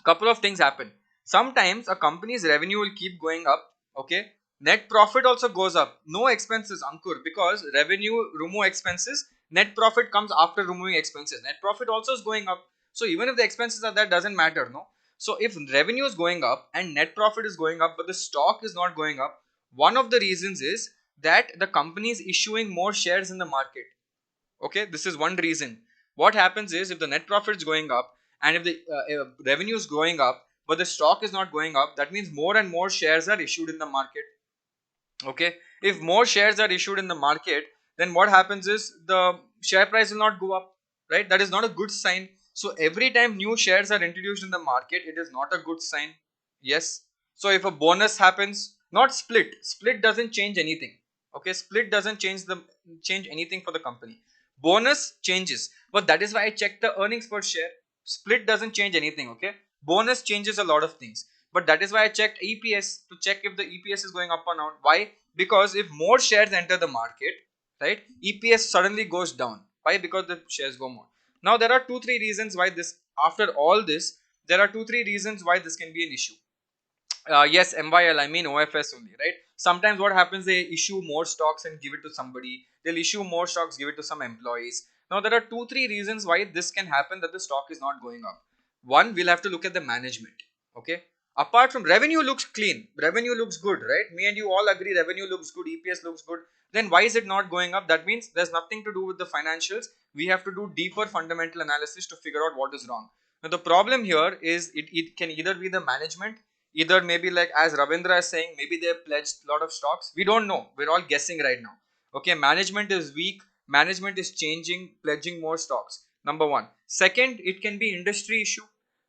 Couple of things happen. Sometimes a company's revenue will keep going up. Okay, net profit also goes up. No expenses, Ankur, because revenue remove expenses. Net profit comes after removing expenses. Net profit also is going up. So even if the expenses are there, doesn't matter, no. So if revenue is going up and net profit is going up but the stock is not going up, one of the reasons is that the company is issuing more shares in the market. Okay, this is one reason. What happens is, if the net profit is going up and if the revenue is going up but the stock is not going up, that means more and more shares are issued in the market. Okay, if more shares are issued in the market, then what happens is the share price will not go up, right? That is not a good sign. So every time new shares are introduced in the market, it is not a good sign. Yes. So if a bonus happens, not split doesn't change anything. Okay, split doesn't change anything for the company. Bonus changes, but that is why I check the earnings per share. Split doesn't change anything. Okay, bonus changes a lot of things, but that is why I checked EPS to check if the EPS is going up or not. Why? Because if more shares enter the market, right, EPS suddenly goes down. Why? Because the shares go more. Now there are 2-3 reasons why this. After all this, There are two, three reasons why this can be an issue. Yes, MYL, I mean OFS only, right? Sometimes what happens, they issue more stocks and give it to somebody. They'll issue more stocks, give it to some employees. Now, there are two, three reasons why this can happen that the stock is not going up. One, we'll have to look at the management. Okay. Apart from revenue looks clean, revenue looks good, right? Me and you all agree revenue looks good, EPS looks good. Then why is it not going up? That means there's nothing to do with the financials. We have to do deeper fundamental analysis to figure out what is wrong. Now, the problem here is it can either be the management, either maybe like as Ravindra is saying, maybe they pledged a lot of stocks. We don't know. We're all guessing right now. Okay, management is weak. Management is changing, pledging more stocks. Number one. Second, it can be industry issue.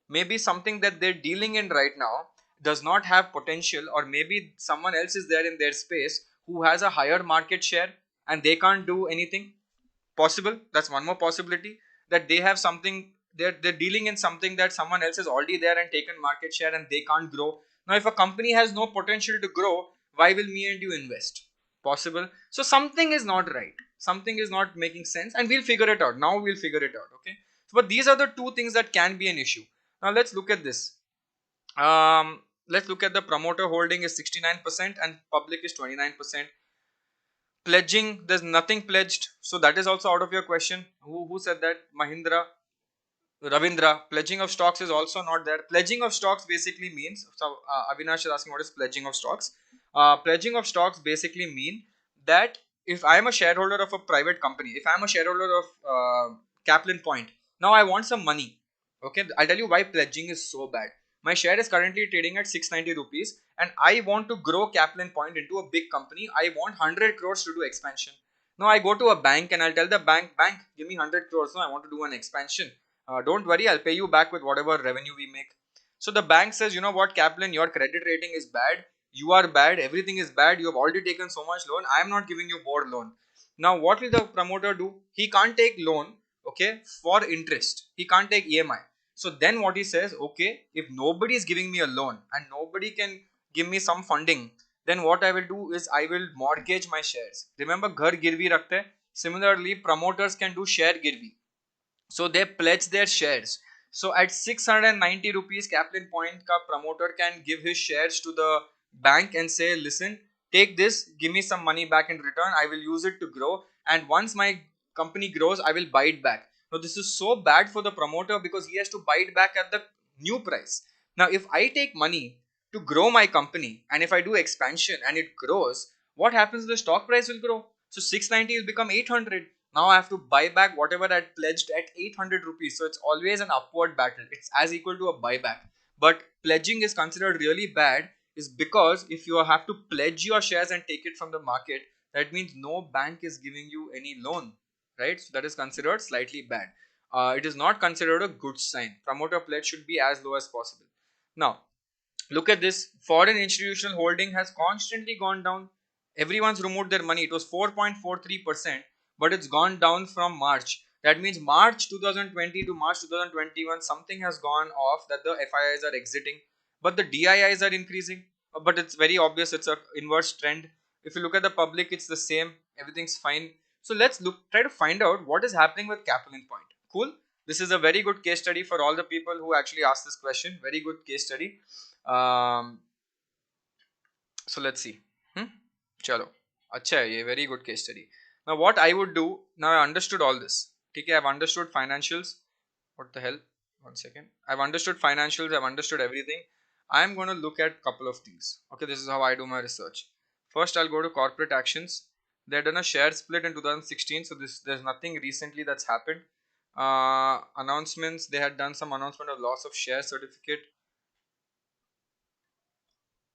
Maybe something that they're dealing in right now does not have potential, or maybe someone else is there in their space who has a higher market share and they can't do anything. Possible. That's one more possibility, that they have something, they're dealing in something that someone else is already there and taken market share and they can't grow. Now if a company has no potential to grow, why will me and you invest? Possible. So something is not right, something is not making sense, and we'll figure it out. Now we'll figure it out. Okay, so, but these are the two things that can be an issue. Now let's look at this. Let's look at the promoter holding is 69% and public is 29%. Pledging, there's nothing pledged, so that is also out of your question. Who said that? Mahindra, Ravindra. Pledging of stocks is also not there. Pledging of stocks basically means, so Avinash is asking what is pledging of stocks. Pledging of stocks basically mean that if I am a shareholder of a private company, if I am a shareholder of Caplin Point, now I want some money. Okay, I'll tell you why pledging is so bad. My share is currently trading at 690 rupees and I want to grow Caplin Point into a big company. I want 100 crores to do expansion. Now I go to a bank and I'll tell the bank, give me 100 crores. No, I want to do an expansion. Don't worry, I'll pay you back with whatever revenue we make. So the bank says, you know what, Caplin, your credit rating is bad. You are bad. Everything is bad. You have already taken so much loan. I am not giving you more loan. Now, what will the promoter do? He can't take loan, okay, for interest. He can't take EMI. So then what he says, okay, if nobody is giving me a loan and nobody can give me some funding, then what I will do is I will mortgage my shares. Remember, ghar girvi rakhte. Similarly, promoters can do share girvi. So they pledge their shares. So at 690 rupees, Caplin Point ka promoter can give his shares to the bank and say, listen, take this, give me some money back in return. I will use it to grow. And once my company grows, I will buy it back. Now this is so bad for the promoter because he has to buy it back at the new price. Now if I take money to grow my company and if I do expansion and it grows, what happens? The stock price will grow. So 690 will become 800. Now I have to buy back whatever I pledged at 800 rupees. So it's always an upward battle. It's as equal to a buyback. But pledging is considered really bad is because if you have to pledge your shares and take it from the market, that means no bank is giving you any loan, right? So that is considered slightly bad. It is not considered a good sign. Promoter pledge should be as low as possible. Now, look at this. Foreign institutional holding has constantly gone down. Everyone's removed their money. It was 4.43%, but it's gone down from March. That means March 2020 to March 2021, something has gone off that the FIIs are exiting, but the DIIs are increasing. But it's very obvious it's a inverse trend. If you look at the public, it's the same. Everything's fine. So let's try to find out what is happening with Caplin Point. Cool. This is a very good case study for all the people who actually asked this question. Very good case study. So let's see. Chalo. Acha hai, ye very good case study. Now what I would do, now I understood all this. Okay, I've understood financials. What the hell? 1 second. I've understood financials, I've understood everything. I'm going to look at couple of things. Okay, this is how I do my research. First, I'll go to corporate actions. They had done a share split in 2016, so there's nothing recently that's happened. Announcements, they had done some announcement of loss of share certificate.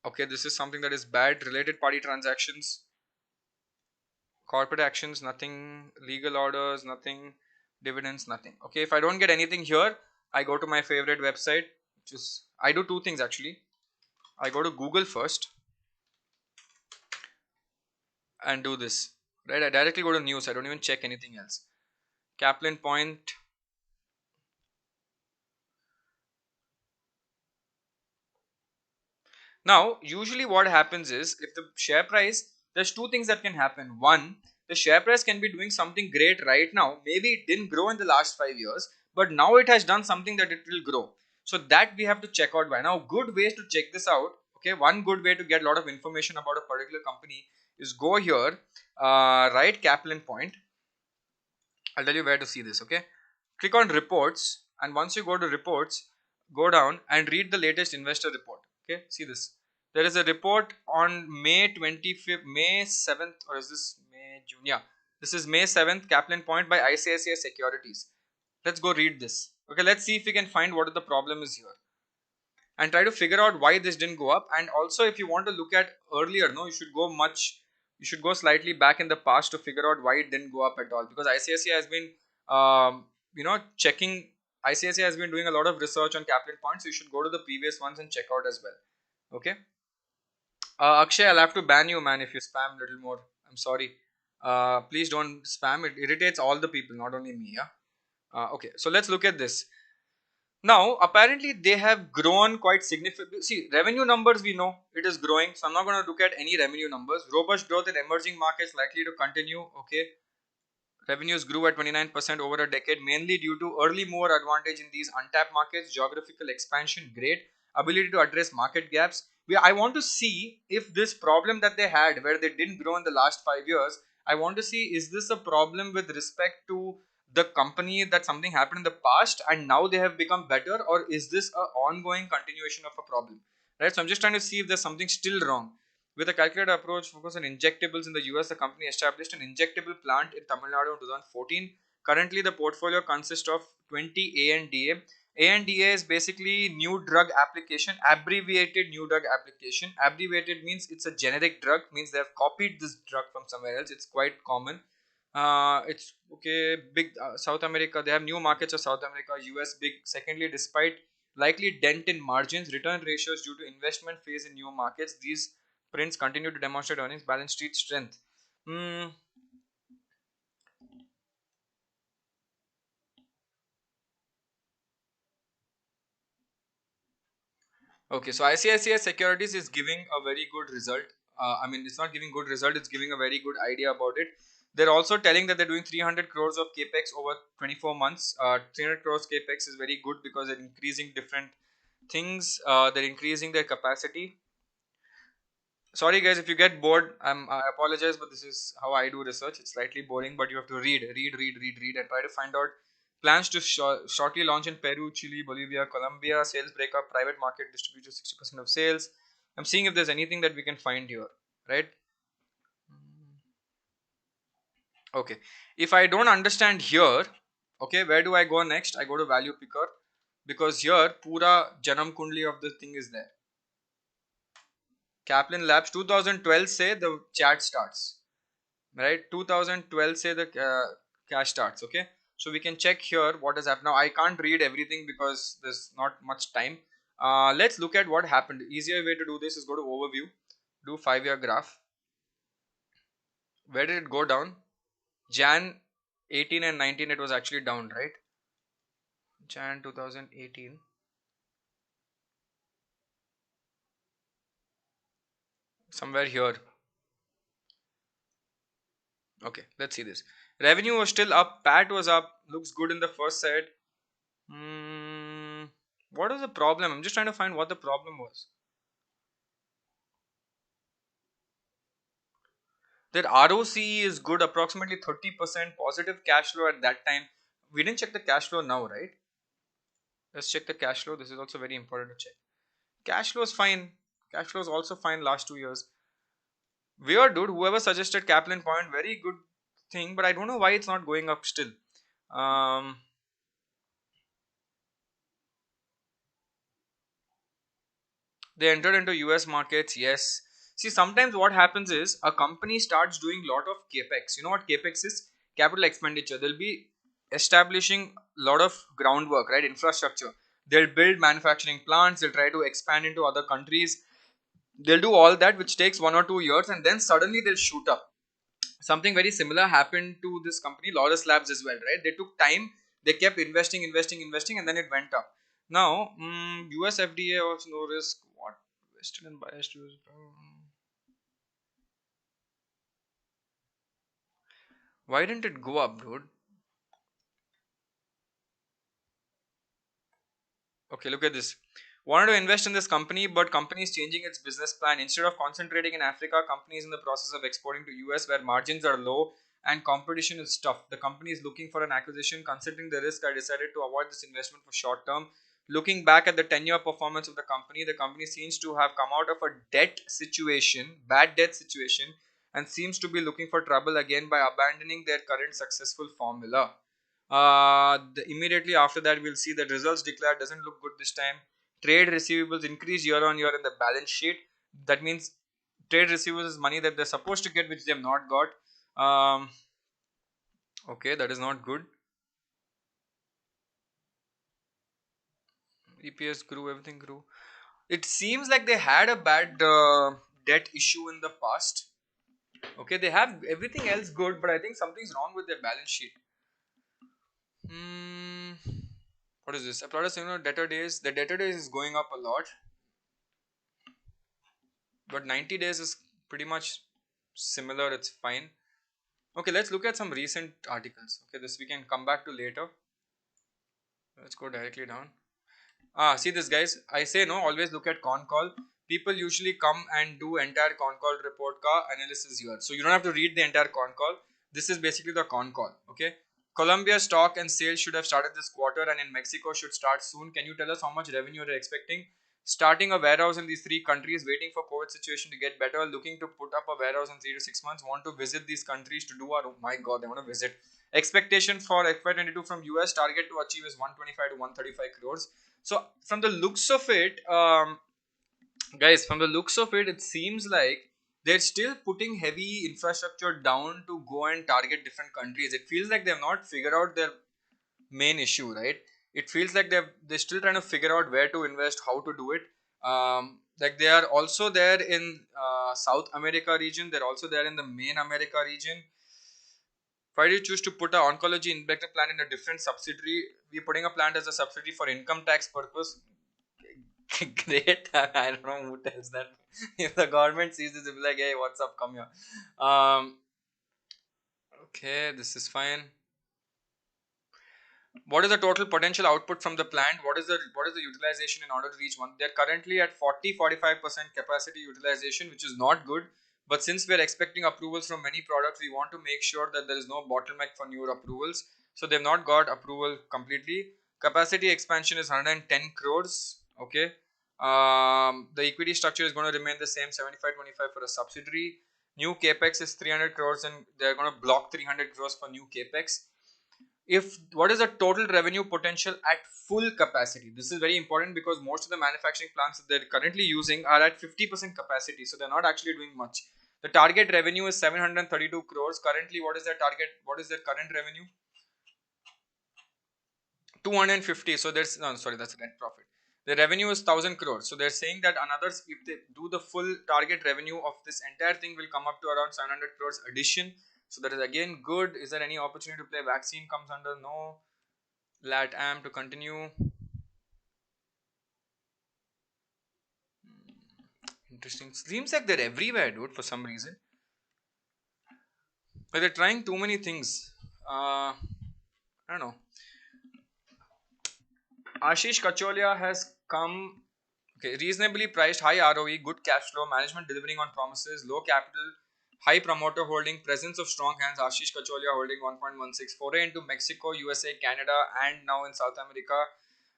Okay, this is something that is bad. Related party transactions, corporate actions, nothing. Legal orders, nothing. Dividends, nothing. Okay, if I don't get anything here, I go to my favorite website, which is, I do two things actually. I go to Google first and do this. Right, I directly go to news. I don't even check anything else. Caplin Point. Now, usually what happens is if the share price, there's two things that can happen. One, the share price can be doing something great right now. Maybe it didn't grow in the last 5 years, but now it has done something that it will grow. So that we have to check out by now. Good ways to check this out. Okay, one good way to get a lot of information about a particular company is go here, write Caplin point. I'll tell you where to see this. Okay, click on reports, and once you go to reports, go down and read the latest investor report. Okay, see this. There is a report on May 25th, May 7th, or is this May, June? Yeah, this is May 7th, Caplin point by ICICI Securities. Let's go read this. Okay, let's see if we can find what the problem is here and try to figure out why this didn't go up. And also, if you want to look at earlier, no, you should go slightly back in the past to figure out why it didn't go up at all, because ICICI has been checking. ICICI has been doing a lot of research on Capital points, so you should go to the previous ones and check out as well. Okay, Akshay, I'll have to ban you, man, if you spam a little more. I'm sorry. Please don't spam. It irritates all the people, not only me. Yeah. Okay, so let's look at this. Now, apparently, they have grown quite significantly. See, revenue numbers we know it is growing, so I'm not going to look at any revenue numbers. Robust growth in emerging markets likely to continue. Okay, revenues grew at 29% over a decade, mainly due to early mover advantage in these untapped markets, geographical expansion, great ability to address market gaps. I want to see if this problem that they had, where they didn't grow in the last 5 years, I want to see, is this a problem with respect to the company, that something happened in the past and now they have become better, or is this a ongoing continuation of a problem? Right. So I'm just trying to see if there's something still wrong. With a calculated approach focused on injectables in the US, the company established an injectable plant in Tamil Nadu in 2014. Currently, the portfolio consists of 20 ANDA. ANDA is basically new drug application, abbreviated new drug application. Abbreviated means it's a generic drug, means they have copied this drug from somewhere else. It's quite common. It's okay. Big South America, they have new markets of South America, US big. Secondly, despite likely dent in margins, return ratios due to investment phase in new markets, these prints continue to demonstrate earnings balance sheet strength. Hmm. Okay, so ICICI Securities is giving a very good result. I mean, it's not giving good result; it's giving a very good idea about it. They're also telling that they're doing 300 crores of capex over 24 months. 300 crores capex is very good because they're increasing different things. They're increasing their capacity. Sorry guys, if you get bored, I apologize, but this is how I do research. It's slightly boring, but you have to read, and try to find out plans to shortly launch in Peru, Chile, Bolivia, Colombia. Sales breakup, private market distribute to 60% of sales. I'm seeing if there's anything that we can find here, right? Okay. If I don't understand here, okay, where do I go next? I go to value picker, because here pura Janam Kundli of the thing is there. Caplin Labs 2012 say the chat starts. Right, 2012 say the cash starts. Okay, so we can check here what has happened. Now I can't read everything because there's not much time. Let's look at what happened. Easier way to do this is go to overview, do 5-year graph. Where did it go down? Jan 18 and 19 it was actually down, right? Jan 2018, somewhere here. Okay, let's see this. Revenue was still up, PAT was up, looks good in the first set. Hmm, what was the problem? I'm just trying to find what the problem was. Their ROCE is good, approximately 30% positive cash flow at that time. We didn't check the cash flow now, right? Let's check the cash flow. This is also very important to check. Cash flow is fine. Cash flow is also fine last 2 years. Weird, dude. Whoever suggested Kaplan point, very good thing, but I don't know why it's not going up still. Um, they entered into US markets, yes. See, sometimes what happens is a company starts doing lot of capex. You know what capex is? Capital expenditure. They'll be establishing a lot of groundwork, right? Infrastructure. They'll build manufacturing plants. They'll try to expand into other countries. They'll do all that, which takes 1 or 2 years, and then suddenly they'll shoot up. Something very similar happened to this company, Lotus Labs, as well, right? They took time. They kept investing, and then it went up. Now, US FDA was no risk. What? Western and biased use. Why didn't it go up, dude? Okay, look at this. Wanted to invest in this company, but company is changing its business plan. Instead of concentrating in Africa, company is in the process of exporting to US where margins are low and competition is tough. The company is looking for an acquisition. Considering the risk, I decided to avoid this investment for short term. Looking back at the 10-year performance of the company seems to have come out of a bad debt situation, and seems to be looking for trouble again by abandoning their current successful formula. Immediately after that, we'll see that results declared doesn't look good this time. Trade receivables increase year on year in the balance sheet. That means trade receivables is money that they're supposed to get, which they have not got. Um, okay, that is not good. EPS grew, everything grew. It seems like they had a bad debt issue in the past. Okay, they have everything else good, but I think something's wrong with their balance sheet. Hmm. What is this? Applauded debtor days. The debtor days is going up a lot, but 90 days is pretty much similar. It's fine. Okay, let's look at some recent articles. Okay, this we can come back to later. Let's go directly down. See this, guys. I say no, always look at con call. People usually come and do entire con call report ka analysis here. So you don't have to read the entire con call. This is basically the con call. Okay. Colombia stock and sales should have started this quarter, and in Mexico should start soon. Can you tell us how much revenue you're expecting? Starting a warehouse in these three countries, waiting for COVID situation to get better, looking to put up a warehouse in 3 to 6 months, want to visit these countries to do our, oh my god, they want to visit. Expectation for FY22 from US, target to achieve is 125 to 135 crores. So from the looks of it, guys, from the looks of it, it seems like they're still putting heavy infrastructure down to go and target different countries. It feels like they've not figured out their main issue, right? It feels like they're still trying to figure out where to invest, how to do it. Like they are also there in South America region. They're also there in the main America region. Why do you choose to put an oncology injector plant in a different subsidiary? We're putting a plant as a subsidiary for income tax purpose. Great. I don't know who tells that. If the government sees this, they'll be like, hey, what's up? Come here. Um, okay, this is fine. What is the total potential output from the plant? What is the utilization in order to reach one? They're currently at 40-45% capacity utilization, which is not good. But since we're expecting approvals from many products, we want to make sure that there is no bottleneck for new approvals. So they've not got approval completely. Capacity expansion is 110 crores. Okay. The equity structure is going to remain the same, 75-25 for a subsidiary. New capex is 300 crores, and they're going to block 300 crores for new capex. If what is the total revenue potential at full capacity? This is very important because most of the manufacturing plants that they're currently using are at 50% capacity, so they're not actually doing much. The target revenue is 732 crores currently. What is their target? What is their current revenue? 250. So there's no, sorry, that's net profit. The revenue is 1000 crores, so they're saying that another, if they do the full target revenue of this entire thing, will come up to around 700 crores addition. So that is again good. Is there any opportunity to play vaccine? Comes under no. LATAM to continue. Interesting. Seems like they're everywhere, dude, for some reason. But they're trying too many things. I don't know. Ashish Kacholia has come. Okay, reasonably priced, high ROE, good cash flow, management delivering on promises, low capital, high promoter holding, presence of strong hands. Ashish Kacholia holding 1.16, foray into Mexico, USA, Canada, and now in South America.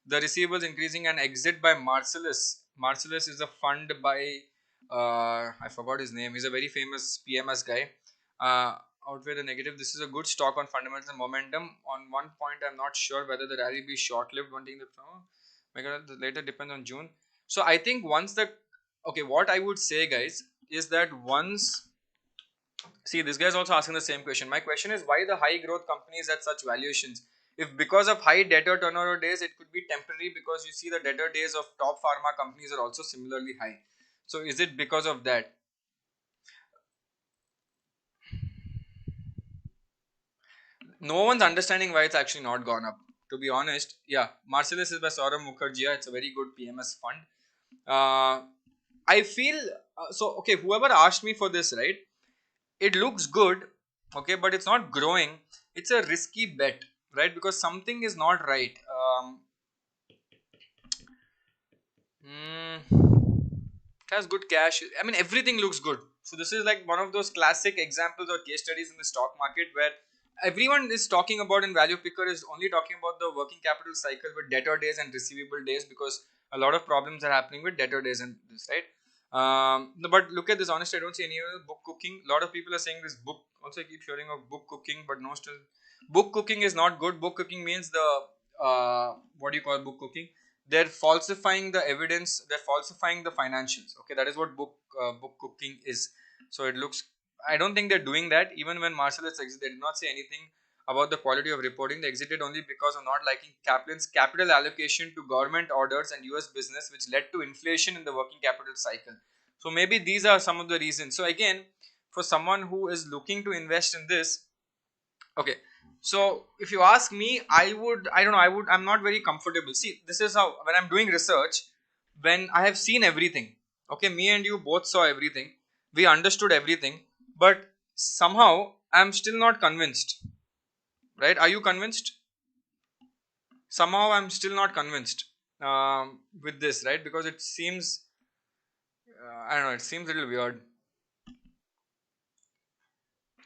The receivables increasing, and exit by Marcellus. Marcellus is a fund by I forgot his name. He's a very famous PMS guy. Outweigh the negative. This is a good stock on fundamentals and momentum. On one point, I'm not sure whether the rally be short-lived. One thing the later depends on June. So I think once the okay, what I would say, guys, is that once see, this guy is also asking the same question. My question is, why the high growth companies at such valuations? If because of high debtor turnover days, it could be temporary because you see the debtor days of top pharma companies are also similarly high. So is it because of that? No one's understanding why it's actually not gone up. To be honest, yeah, Marcellus is by Saurav Mukherjee. It's a very good PMS fund. Uh, I feel so. Okay, whoever asked me for this, right? It looks good, okay, but it's not growing. It's a risky bet, right? Because something is not right. It has good cash. I mean, everything looks good. So this is like one of those classic examples or case studies in the stock market where everyone is talking about, and value picker is only talking about the working capital cycle with debtor days and receivable days, because a lot of problems are happening with debtor days and this, right? But look at this. Honestly, I don't see any other book cooking. A lot of people are saying this book. Also, I keep hearing of book cooking, but no, still, book cooking is not good. Book cooking means the what do you call book cooking? They're falsifying the evidence. They're falsifying the financials. Okay, that is what book cooking is. So it looks, I don't think they're doing that. Even when Marcellus exited, they did not say anything about the quality of reporting. They exited only because of not liking Caplin's capital allocation to government orders and US business, which led to inflation in the working capital cycle. So maybe these are some of the reasons. So again, for someone who is looking to invest in this, okay, so if you ask me, I don't know, I'm not very comfortable. See, this is how, when I'm doing research, when I have seen everything, okay, me and you both saw everything, we understood everything, but somehow I'm still not convinced, right? Are you convinced? Somehow I'm still not convinced with this, right? Because it seems, I don't know, it seems a little weird.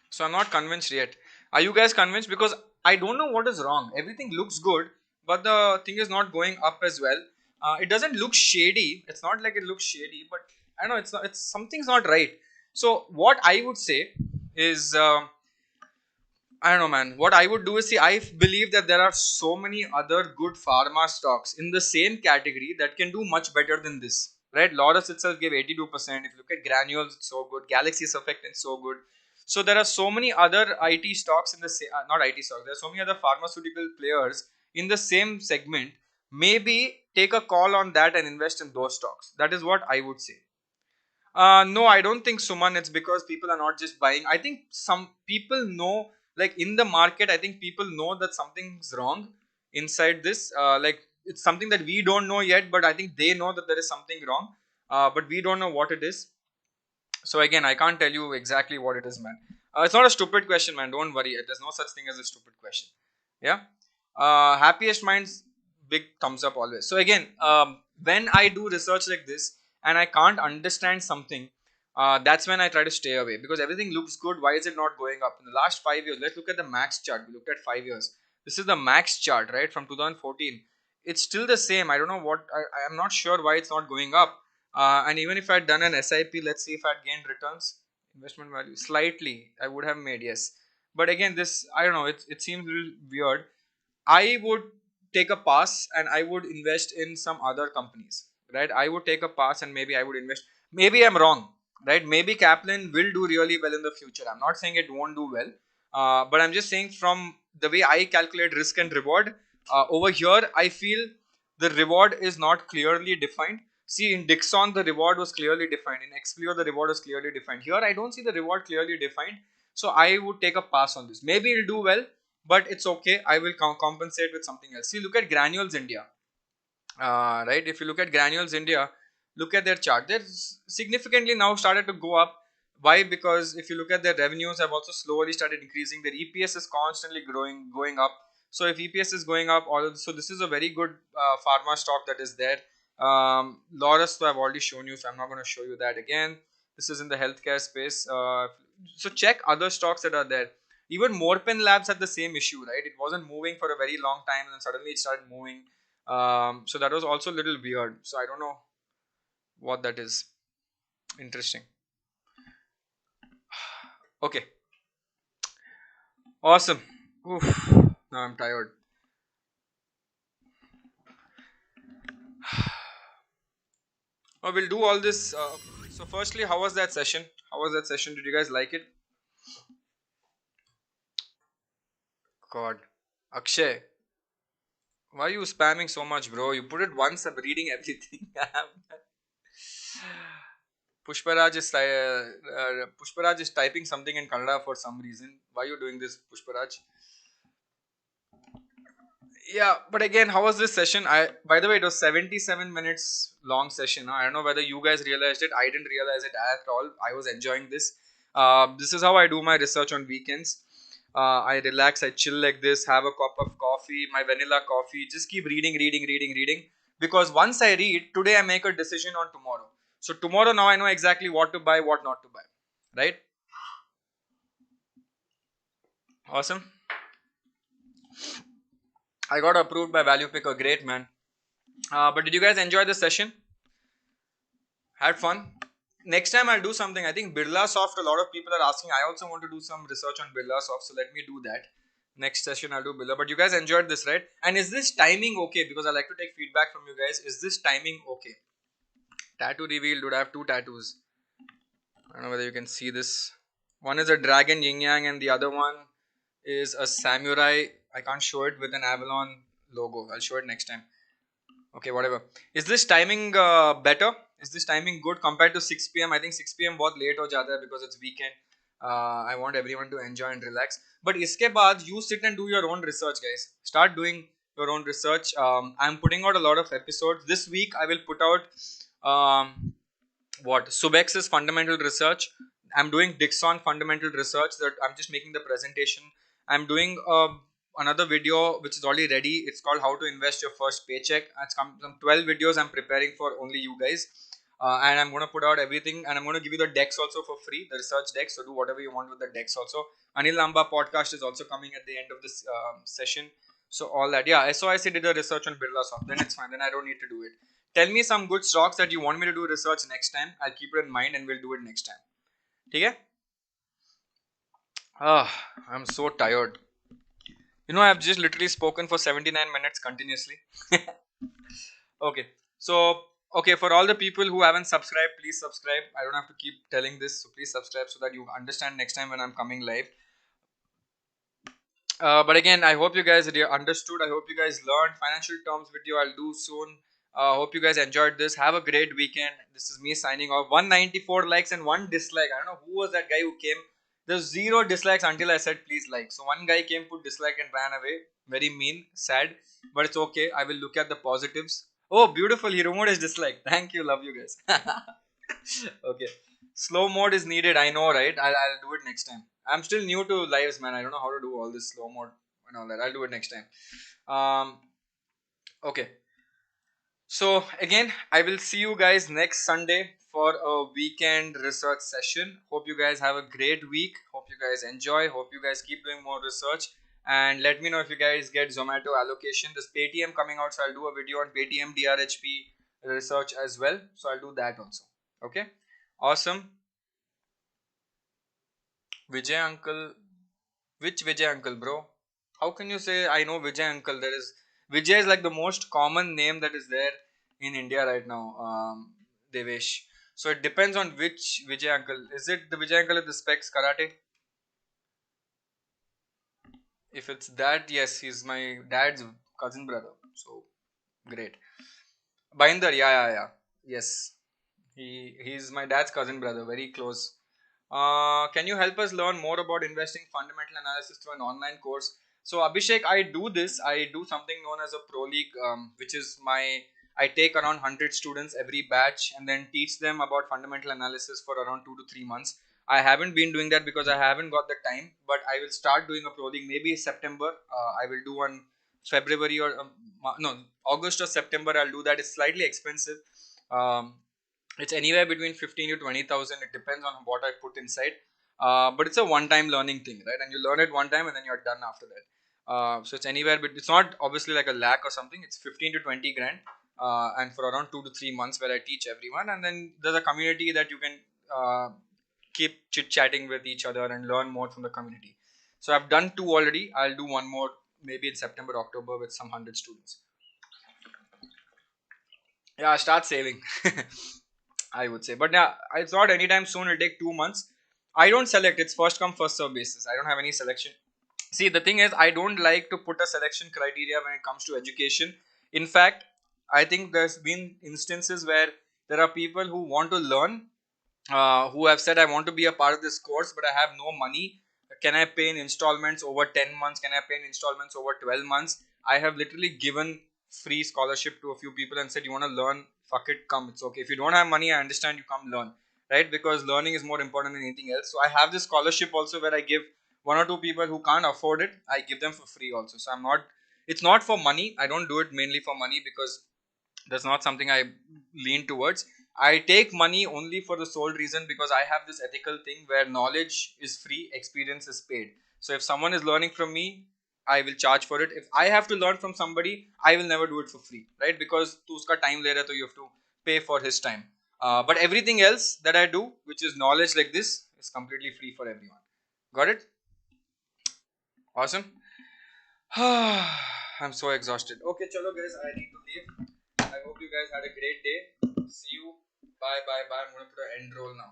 So I'm not convinced yet. Are you guys convinced? Because I don't know what is wrong. Everything looks good, but the thing is not going up as well. It doesn't look shady. It's not like it looks shady, but I know it's not. It's something's not right. So what I would say is, I don't know, man. What I would do is, see, I believe that there are so many other good pharma stocks in the same category that can do much better than this. Right? Lotus itself gave 82%. If you look at Granules, it's so good. Galaxy Surfactant, it's so good. So there are so many other IT stocks in the same, not IT stocks, there are so many other pharmaceutical players in the same segment. Maybe take a call on that and invest in those stocks. That is what I would say. No, I don't think, Suman. It's because people are not just buying. I think some people know, like in the market, I think people know that something's wrong inside this. Like it's something that we don't know yet, but I think they know that there is something wrong. But we don't know what it is. So again, I can't tell you exactly what it is, man. It's not a stupid question, man. Don't worry. There's no such thing as a stupid question. Yeah. Happiest minds, big thumbs up always. So again, when I do research like this and I can't understand something, that's when I try to stay away, because everything looks good. Why is it not going up in the last 5 years? Let's look at the max chart. We looked at 5 years. This is the max chart, right, from 2014. It's still the same. I don't know what. I'm not sure why it's not going up. And even if I'd done an SIP, let's see if I'd gained returns, investment value slightly, I would have made, yes. But again, this, I don't know. It seems a little weird. I would take a pass and I would invest in some other companies, right? I would take a pass and maybe I would invest. Maybe I'm wrong, right? Maybe Caplin will do really well in the future. I'm not saying it won't do well, but I'm just saying from the way I calculate risk and reward, over here, I feel the reward is not clearly defined. See, in Dixon, the reward was clearly defined. In Expleo, the reward was clearly defined. Here, I don't see the reward clearly defined. So I would take a pass on this. Maybe it'll do well, but it's okay. I will compensate with something else. See, look at Granules India, right? If you look at Granules India, look at their chart. They're significantly now started to go up. Why? Because if you look at their revenues have also slowly started increasing. Their EPS is constantly growing, going up. So if EPS is going up, so this is a very good pharma stock that is there. Laurus, so I've already shown you, so I'm not going to show you that again. This is in the healthcare space. So check other stocks that are there. Even Morpen Labs had the same issue, right? It wasn't moving for a very long time, and then suddenly it started moving. So that was also a little weird. So I don't know what that is. Interesting. Okay. Awesome. Oof. Now I'm tired. We'll do all this. So firstly, how was that session? How was that session? Did you guys like it? God. Akshay, why are you spamming so much, bro? You put it once, I'm reading everything. Pushparaj is typing something in Kannada for some reason. Why are you doing this, Pushparaj? Yeah, but again, how was this session? I, by the way, it was 77 minutes long session. I don't know whether you guys realized it. I didn't realize it at all. I was enjoying this. This is how I do my research on weekends. I relax, I chill like this, have a cup of coffee, my vanilla coffee, just keep reading, reading, reading, reading. because once I read today, I make a decision on tomorrow. So tomorrow now I know exactly what to buy, what not to buy. Right? Awesome. I got approved by Value Picker. Great, man. But did you guys enjoy the session? Had fun? Next time I'll do something. I think Birla Soft, a lot of people are asking. I also want to do some research on Birla Soft, so let me do that. Next session I'll do Birla. But you guys enjoyed this, right? And is this timing okay? Because I like to take feedback from you guys. Is this timing okay? Tattoo reveal. Dude, I have two tattoos. I don't know whether you can see this. One is a dragon yin yang, and the other one is a samurai. I can't show it with an Avalon logo. I'll show it next time. Okay, whatever. Is this timing better? Is this timing good compared to 6 p.m.? I think 6 p.m. बहुत late हो जाता है because it's weekend. I want everyone to enjoy and relax. But इसके बाद you sit and do your own research, guys. Start doing your own research. I'm putting out a lot of episodes. This week I will put out what Subex's fundamental research. I'm doing Dixon fundamental research. That I'm just making the presentation. I'm doing another video which is already ready. It's called How to Invest Your First Paycheck. It's some 12 videos I'm preparing for only you guys. And I'm going to put out everything, and I'm going to give you the decks also for free, the research decks. So do whatever you want with the decks also. Anil Lamba podcast is also coming at the end of this session. So all that, yeah. So I did a research on Birla Soft. Then it's fine. Then I don't need to do it. Tell me some good stocks that you want me to do research next time. I'll keep it in mind and we'll do it next time. Okay? I'm so tired. I've just literally spoken for 79 minutes continuously. Okay. So, okay, for all the people who haven't subscribed, please subscribe. I don't have to keep telling this, so please subscribe so that you understand next time when I'm coming live. But again, I hope you guys understood. I hope you guys learned financial terms video. I'll do soon. Hope you guys enjoyed this. Have a great weekend. This is me signing off. 194 likes and one dislike. I don't know who was that guy who came. There's zero dislikes until I said please like. So one guy came, put dislike and ran away. Very mean, sad, but it's okay. I will look at the positives. Oh, beautiful. He removed his dislike. Thank you. Love you guys. Okay. Slow mode is needed. I know, right? I'll do it next time. I'm still new to lives, man. I don't know how to do all this slow mode and all that. I'll do it next time. Okay. So again, I will see you guys next Sunday for a weekend research session. Hope you guys have a great week. Hope you guys enjoy. Hope you guys keep doing more research. And let me know if you guys get Zomato allocation. There's Paytm coming out, so I'll do a video on Paytm DRHP research as well. So I'll do that also. Okay. Awesome. Vijay uncle. Which Vijay uncle, bro? How can you say I know Vijay uncle? Vijay is like the most common name that is there in India right now. Devesh. So it depends on which Vijay uncle. Is it the Vijay uncle with the specs karate? If it's that, yes, he's my dad's cousin brother. So great. Binder, yeah. Yes. He's my dad's cousin brother, very close. Can you help us learn more about investing fundamental analysis through an online course? So Abhishek, I do this. I do something known as a pro league, which is I take around 100 students every batch and then teach them about fundamental analysis for around 2 to 3 months. I haven't been doing that because I haven't got the time, but I will start doing a pro league maybe September. I will do one February or no, August or September. I'll do that. It's slightly expensive. Um, it's anywhere between 15 to 20,000. It depends on what I put inside. But it's a one-time learning thing, right? And you learn it one time and then you're done after that. So it's anywhere, but it's not obviously like a lakh or something. It's 15 to 20 grand, and for around 2 to 3 months where I teach everyone. And then there's a community that you can keep chit-chatting with each other and learn more from the community. So I've done two already. I'll do one more maybe in September, October with some 100 students. Yeah, start saving. I would say, but yeah, it's not anytime soon. It'll take 2 months. I don't select. It's first come first serve basis. I don't have any selection. See, the thing is, I don't like to put a selection criteria when it comes to education. In fact, I think there's been instances where there are people who want to learn, who have said, I want to be a part of this course, but I have no money. Can I pay in installments over 10 months? Can I pay in installments over 12 months? I have literally given free scholarship to a few people and said, you want to learn? Fuck it, come. It's okay. If you don't have money, I understand, you come learn. Right? Because learning is more important than anything else. So I have this scholarship also where I give one or two people who can't afford it, I give them for free also. So it's not for money. I don't do it mainly for money because That's not something I lean towards. I take money only for the sole reason because I have this ethical thing where knowledge is free, experience is paid. So if someone is learning from me, I will charge for it. If I have to learn from somebody, I will never do it for free, right? Because to uska time le raha, to you have to pay for his time. But everything else that I do, which is knowledge like this, is completely free for everyone. Got it? Awesome. I'm so exhausted. Okay, chalo guys, I need to leave. I hope you guys had a great day. See you. Bye, bye, bye. I'm gonna put an end roll now.